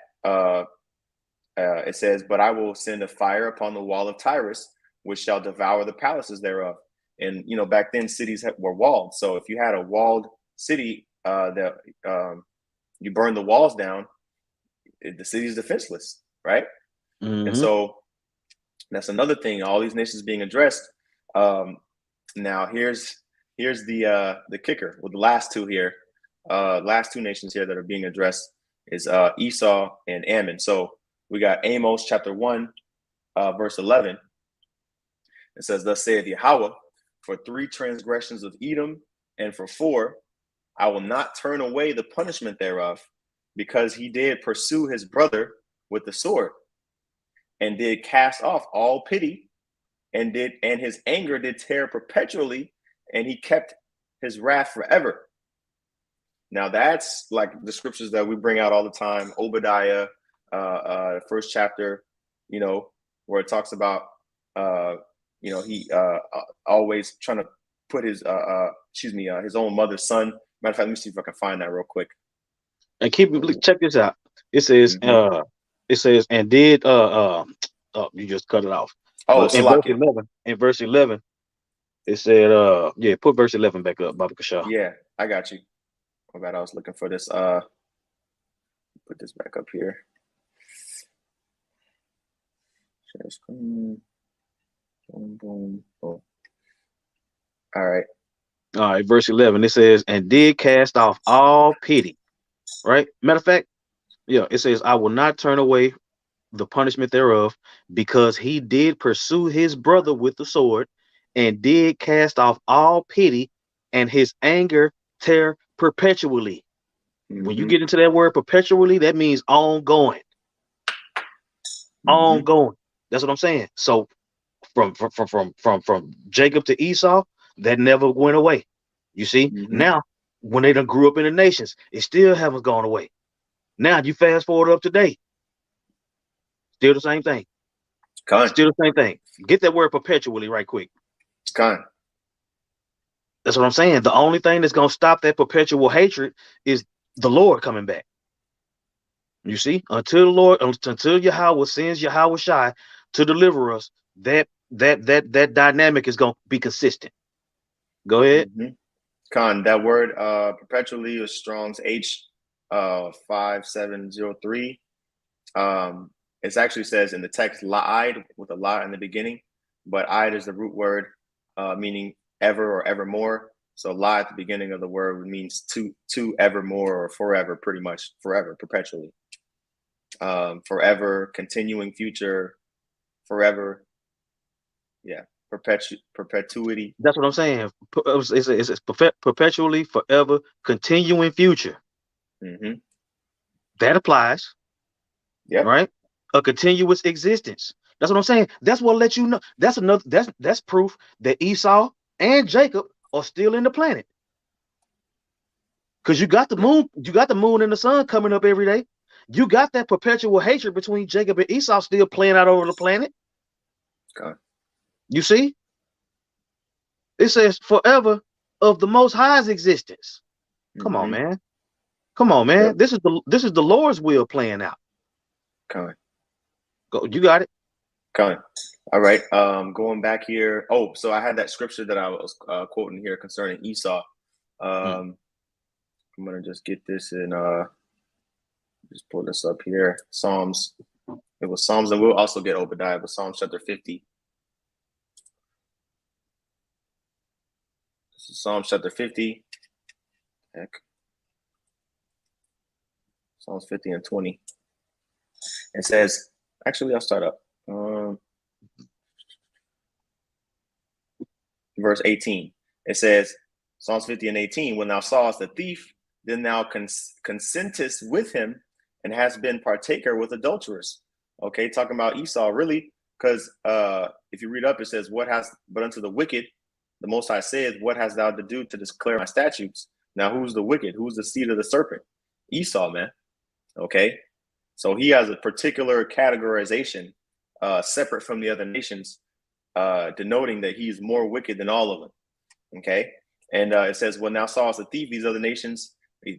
it says, "But I will send a fire upon the wall of Tyrus, which shall devour the palaces thereof." And back then cities were walled. So if you had a walled city, that you burn the walls down, the city is defenseless, right? Mm-hmm. And so that's another thing. All these nations being addressed. Now here's the kicker with the last two here. Last two nations here that are being addressed is Esau and Ammon. So we got Amos chapter 1, verse 11. It says, "Thus saith Yahweh, for 3 transgressions of Edom, and for 4, I will not turn away the punishment thereof, because he did pursue his brother with the sword, and did cast off all pity, and his anger did tear perpetually, and he kept his wrath forever." Now that's like the scriptures that we bring out all the time. Obadiah, first chapter, where it talks about he always trying to put his his own mother's son. Matter of fact, let me see if I can find that real quick. And check this out. It says, and did you just cut it off. Oh, in verse 11, it said, put verse 11 back up, Baba Kashaw. Yeah, I got you. My bad, I was looking for this. Put this back up here. Share screen. Boom, boom, boom. All right. All right, verse 11. It says, and did cast off all pity. Right. Matter of fact, yeah, it says, I will not turn away the punishment thereof, because he did pursue his brother with the sword, and did cast off all pity, and his anger tear perpetually. When you get into that word perpetually, that means ongoing. Ongoing. That's what I'm saying. So from Jacob to Esau, that never went away. You see, now when they done grew up in the nations, it still haven't gone away. Now you fast forward up to date, still the same thing. Still the same thing. Get that word perpetually right quick. That's what I'm saying. The only thing that's gonna stop that perpetual hatred is the Lord coming back. You see, until the Lord, until Yahweh sends Yahweh Shai to deliver us, that dynamic is gonna be consistent. Go ahead. That word perpetually is Strong's H 5703. It actually says in the text la'id with a la in the beginning, but id is the root word meaning ever or evermore. So la at the beginning of the word means to evermore or forever, pretty much forever, perpetually. Forever, continuing, future, forever. Yeah, perpetuity. That's what I'm saying. It's perpetually, forever, continuing, future. That applies. Yeah. Right. A continuous existence. That's what I'm saying. That's what lets you know. That's proof that Esau and Jacob are still in the planet. Because you got the moon, and the sun coming up every day. You got that perpetual hatred between Jacob and Esau still playing out over the planet. You see? It says forever of the Most High's existence. Come on, man. Come on, man. Yep. This is the Lord's will playing out. Go. You got it. All right. Going back here. Oh, so I had that scripture that I was quoting here concerning Esau. I'm gonna just get this and just pull this up here. Psalms. It was Psalms, and we'll also get Obadiah, but Psalms chapter 50. This is Psalms chapter 50. Heck. Psalms 50 and 20. It says, actually, I'll start up. Verse 18. It says, Psalms 50 and 18, when thou sawest the thief, then thou consentest with him and hast been partaker with adulterers. Okay, talking about Esau, really, because if you read up, it says, but unto the wicked, the Most High saith, what hast thou to do to declare my statutes? Now, who's the wicked? Who's the seed of the serpent? Esau, man. Okay, so he has a particular categorization separate from the other nations, denoting that he is more wicked than all of them. Okay, and it says, when thou sawest a thief, these other nations,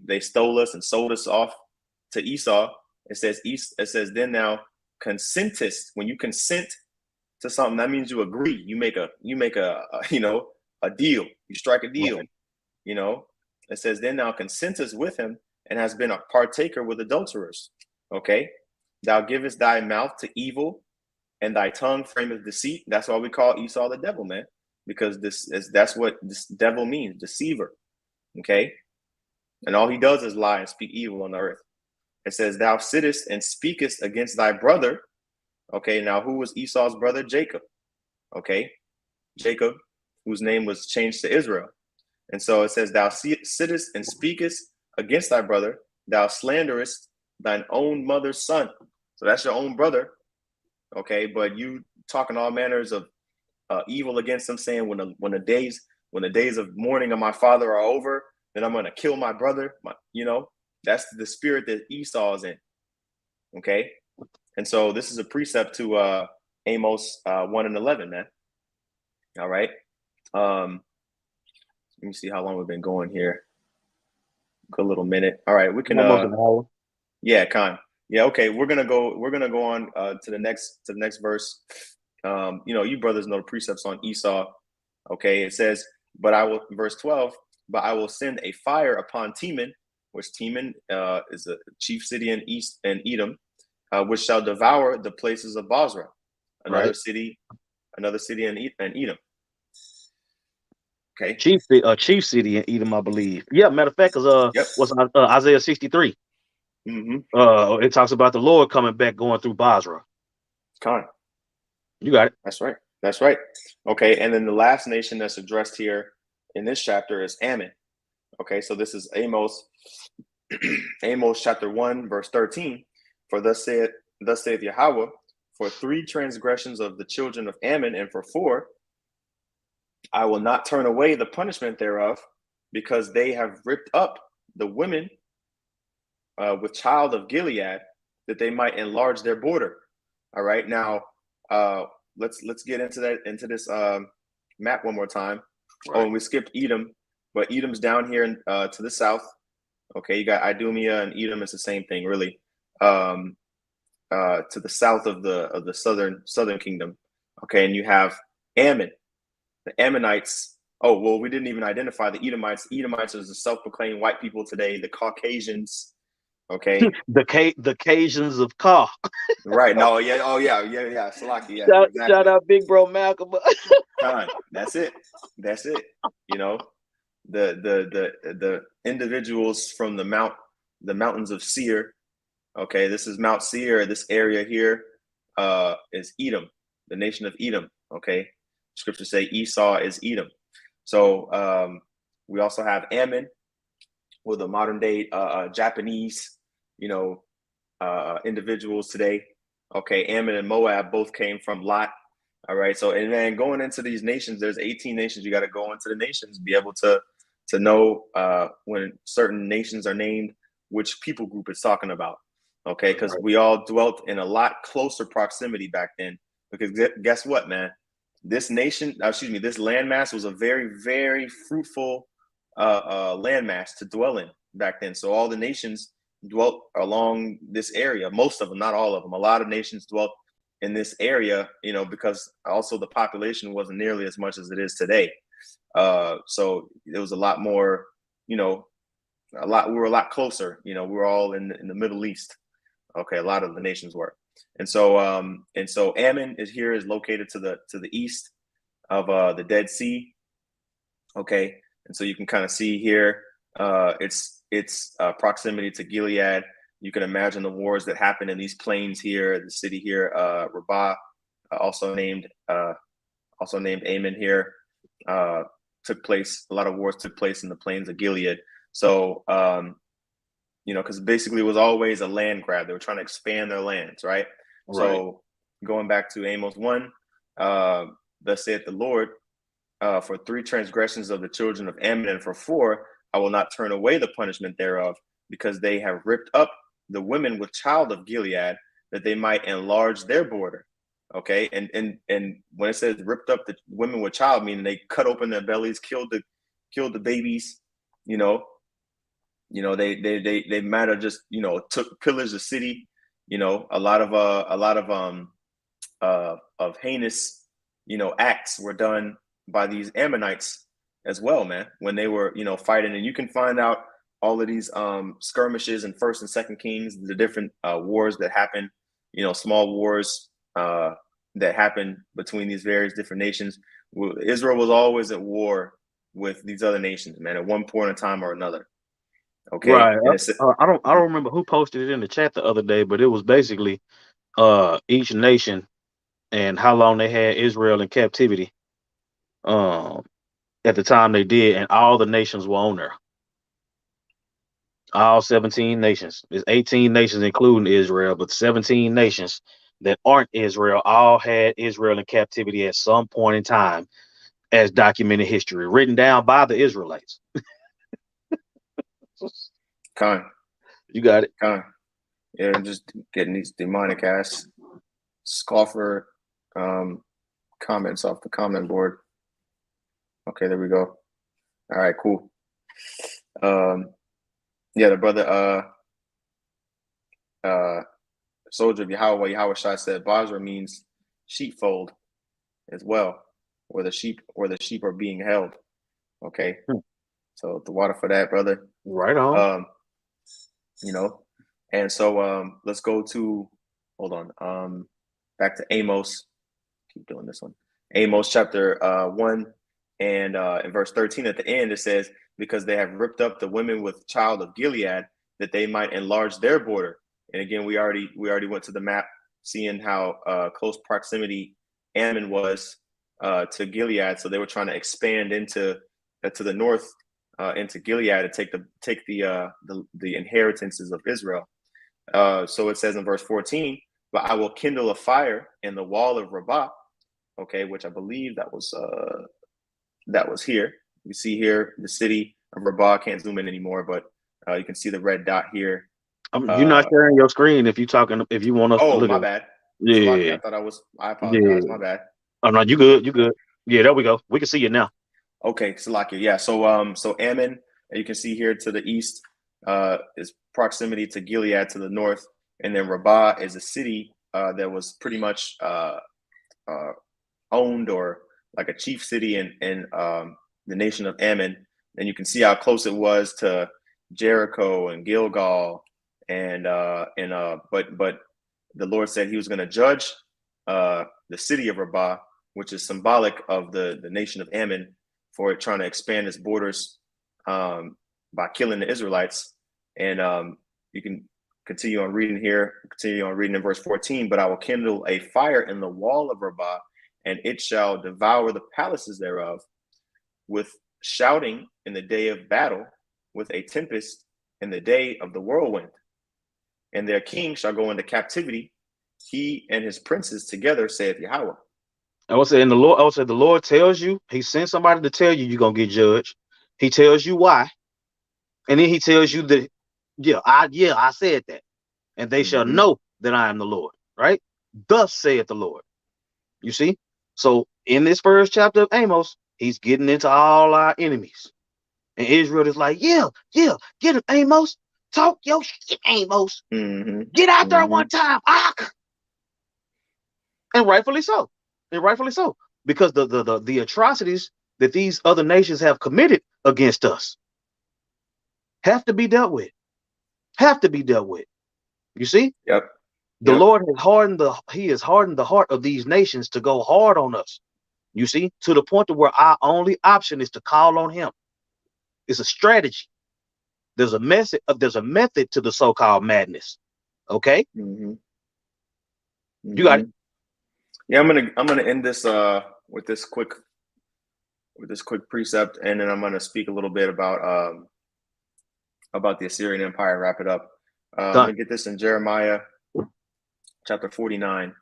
they stole us and sold us off to Esau. It says, then thou consentest. When you consent to something, that means you agree. You make a deal. You strike a deal. Right. It says, then thou consentest with him and has been a partaker with adulterers. Okay, thou givest thy mouth to evil, and thy tongue frameth deceit. That's why we call Esau the devil, man, because that's what this devil means, deceiver. Okay, and all he does is lie and speak evil on the earth. It says, thou sittest and speakest against thy brother. Okay, now who was Esau's brother? Jacob. Okay, Jacob, whose name was changed to Israel. And so it says, thou sittest and speakest against thy brother, thou slanderest thine own mother's son. So that's your own brother. Okay, but you talking all manners of evil against him, saying when the days of mourning of my father are over, then I'm going to kill my brother. That's the spirit that Esau is in. Okay, and so this is a precept to Amos 1 and 11, man. All right. Let me see how long we've been going here. A little minute. All right, we can. Almost an hour. Yeah, Yeah, okay. We're gonna go on to the next verse. You brothers know the precepts on Esau. Okay, it says, but I will, verse 12, but I will send a fire upon Teman which Teman is a chief city in East and Edom, which shall devour the places of Bozrah, another city in Edom. Okay. Chief city in Edom, I believe. Yeah, matter of fact, because what's Isaiah 63? It talks about the Lord coming back, going through Bozrah. You got it. That's right. That's right. Okay, and then the last nation that's addressed here in this chapter is Ammon. Okay, so this is Amos, Amos chapter 1, verse 13. For thus saith Yahweh, for 3 transgressions of the children of Ammon, and for 4, I will not turn away the punishment thereof, because they have ripped up the women with child of Gilead, that they might enlarge their border. All right, now let's get into this map one more time. Oh, and we skipped Edom, but Edom's down here to the south. Okay, you got Idumea and Edom. It's the same thing, really. To the south of the southern kingdom. Okay, and you have Ammon, the Ammonites. Oh, well, we didn't even identify the Edomites. Edomites is the self-proclaimed white people today, the Caucasians. Okay, the Cajuns of Ka. Right. No. Yeah. Oh, yeah. Salaki. Yeah. Shout out, big bro Malcolm. That's it. You know, the individuals from the mountains of Seir. Okay, this is Mount Seir. This area here is Edom, the nation of Edom. Okay, scriptures say Esau is Edom. So we also have Ammon, with the modern day Japanese, individuals today. Okay, Ammon and Moab both came from Lot. All right, so and then going into these nations, there's 18 nations. You got to go into the nations, be able to know when certain nations are named, which people group it's talking about. Okay, because we all dwelt in a lot closer proximity back then. Because guess what, man? This landmass was a very, very fruitful landmass to dwell in back then. So all the nations dwelt along this area. Most of them, not all of them. A lot of nations dwelt in this area, because also the population wasn't nearly as much as it is today. So it was a lot more, we were a lot closer. We were all in the Middle East. Okay, a lot of the nations were. And so Ammon is located to the east of the Dead Sea. Okay, and so you can kind of see here its proximity to Gilead. You can imagine the wars that happened in these plains here, the city here, Rabbah, also named Ammon here, took place. A lot of wars took place in the plains of Gilead. So, because basically it was always a land grab. They were trying to expand their lands, right? So going back to Amos 1, thus saith the Lord, for 3 transgressions of the children of Ammon, and for 4, I will not turn away the punishment thereof, because they have ripped up the women with child of Gilead, that they might enlarge their border. Okay, and when it says ripped up the women with child, meaning they cut open their bellies, killed the babies. They might have just took pillaged the city. A lot of heinous acts were done by these Ammonites as well, man, when they were fighting. And you can find out all of these skirmishes in 1st and 2nd Kings, the different wars that happen, small wars that happen between these various different nations. Israel was always at war with these other nations, man, at one point in time or another. Okay, right. I don't remember who posted it in the chat the other day, but it was basically each nation and how long they had Israel in captivity at the time they did, and all the nations were on there. All 17 nations. There's 18 nations including Israel, but 17 nations that aren't Israel all had Israel in captivity at some point in time, as documented history, written down by the Israelites. You got it. Yeah, I'm just getting these demonic ass scoffer comments off the comment board. Okay, there we go. All right, cool. Yeah, the brother soldier of Yahweh Shai said Basra means sheepfold as well, where the sheep are being held. Okay. So the water for that, brother. Right on. you know. And so let's go to, hold on, back to Amos. Keep doing this one. Amos chapter 1 and in verse 13 at the end, it says, because they have ripped up the women with child of Gilead, that they might enlarge their border. And again, we already went to the map, seeing how close proximity Ammon was to Gilead. So they were trying to expand into to the north into Gilead to take the inheritances of Israel. So it says in verse 14, but I will kindle a fire in the wall of Rabbah, okay, which I believe that was here. You see here the city of Rabbah. I can't zoom in anymore, but you can see the red dot here. You're not sharing your screen if you want us to look my at it. bad. Yeah. I apologize. Yeah. My bad. Oh no, you good. You good. Yeah, there we go. We can see you now. Okay, Salakia. Yeah. So Ammon, you can see here to the east, is proximity to Gilead to the north, and then Rabbah is a city that was pretty much owned, or like a chief city in the nation of Ammon. And you can see how close it was to Jericho and Gilgal, but the Lord said He was going to judge the city of Rabbah, which is symbolic of the nation of Ammon, for it trying to expand its borders by killing the Israelites. And you can continue on reading in verse 14. But I will kindle a fire in the wall of Rabbah, and it shall devour the palaces thereof, with shouting in the day of battle, with a tempest in the day of the whirlwind. And their king shall go into captivity, he and his princes together, saith Yahweh. I would say, the Lord tells you, He sends somebody to tell you you're gonna get judged. He tells you why, and then He tells you that, I said that, and they shall know that I am the Lord. Right? Thus saith the Lord. You see? So in this first chapter of Amos, He's getting into all our enemies, and Israel is like, yeah, get him, Amos. Talk your shit, Amos. Get out there one time. And rightfully so. Because the atrocities that these other nations have committed against us have to be dealt with. You see? Yep. The Lord has hardened the heart of these nations to go hard on us. You see, to the point to where our only option is to call on Him. It's a strategy. There's a method to the so-called madness. Okay? You got it. Yeah, I'm gonna end this with this quick precept, and then I'm gonna speak a little bit about the Assyrian Empire. Wrap it up. I'm gonna get this in Jeremiah chapter 49.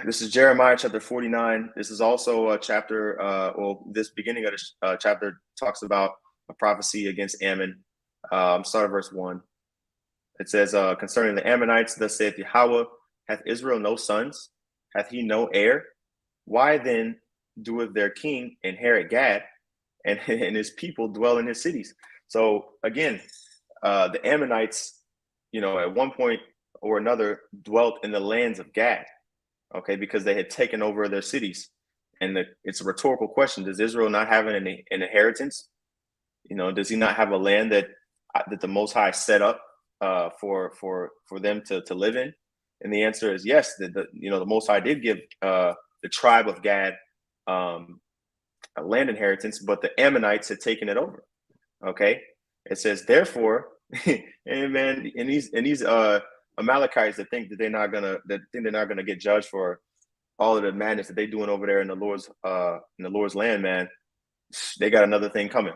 This is Jeremiah chapter 49. This is also a chapter. This beginning of the chapter talks about a prophecy against Ammon. Start at verse 1. It says, concerning the Ammonites, thus saith Yahweh, hath Israel no sons? Hath he no heir? Why then doeth their king inherit Gad, and his people dwell in his cities? So again, the Ammonites, at one point or another dwelt in the lands of Gad, okay, because they had taken over their cities. And it's a rhetorical question. Does Israel not have an inheritance? Does he not have a land that the Most High set up for them to live in? And the answer is yes. The Most High did give the tribe of Gad a land inheritance, but the Ammonites had taken it over. Okay, it says therefore, and these Amalekites that think they're not gonna get judged for all of the madness that they're doing over there in the Lord's land, man. They got another thing coming.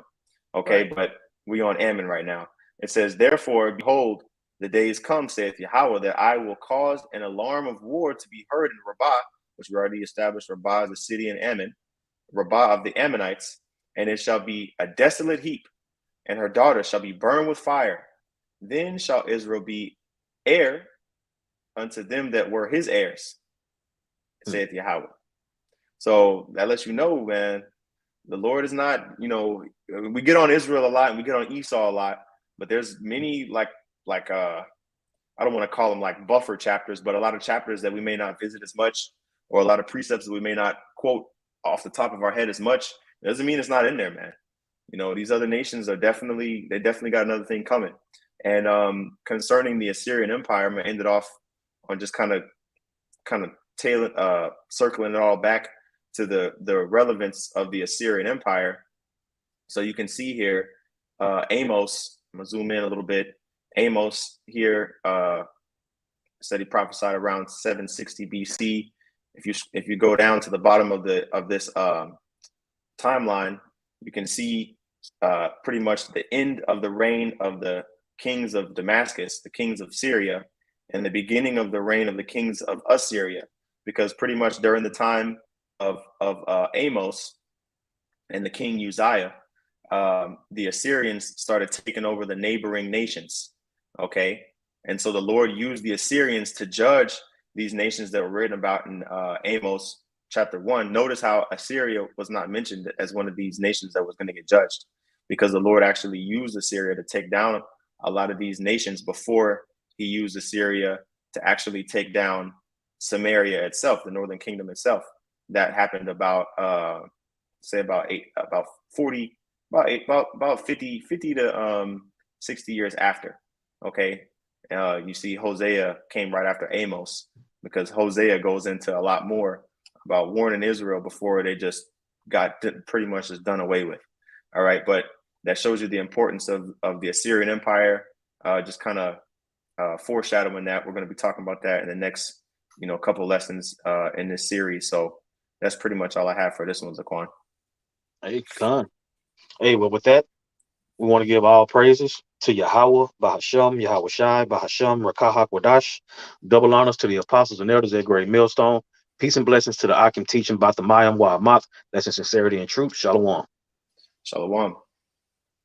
Okay, right. But we on Ammon right now. It says, therefore, behold, the days come, saith Yahweh, that I will cause an alarm of war to be heard in Rabbah, which we already established. Rabbah is a city in Ammon, Rabbah of the Ammonites, and it shall be a desolate heap, and her daughters shall be burned with fire. Then shall Israel be heir unto them that were his heirs, saith Yahweh. So that lets you know, man, the Lord is not, we get on Israel a lot and we get on Esau a lot, but there's many like I don't want to call them like buffer chapters, but a lot of chapters that we may not visit as much, or a lot of precepts that we may not quote off the top of our head as much. It doesn't mean it's not in there, man. You know, these other nations they definitely got another thing coming. And concerning the Assyrian Empire, I'm gonna end it off on just kind of circling it all back to the relevance of the Assyrian Empire. So you can see here, Amos. I'm gonna zoom in a little bit. Amos here said he prophesied around 760 BC. If you go down to the bottom of this timeline, you can see pretty much the end of the reign of the kings of Damascus, the kings of Syria, and the beginning of the reign of the kings of Assyria, because pretty much during the time of Amos and the king Uzziah, the Assyrians started taking over the neighboring nations. Okay, and so the Lord used the Assyrians to judge these nations that were written about in Amos chapter 1. Notice how Assyria was not mentioned as one of these nations that was going to get judged, because the Lord actually used Assyria to take down a lot of these nations before he used Assyria to actually take down Samaria itself, the northern kingdom itself. That happened about 50 to 60 years after. Okay, you see Hosea came right after Amos, because Hosea goes into a lot more about warning Israel before they just got pretty much just done away with. All right, but that shows you the importance of the Assyrian Empire. Just kind of foreshadowing that we're going to be talking about that in the next couple of lessons in this series. So that's pretty much all I have for this one, Zaquan. Hey, Khan. Hey, well, with that, we want to give all praises to Yahweh, Bahasham, Yahweh Shai, Bahasham, Rakahak Wadash. Double honors to the apostles and elders at Great Millstone. Peace and blessings to the Akim teaching about the Mayam Wa'amat. That's in sincerity and truth. Shalom. Shalom.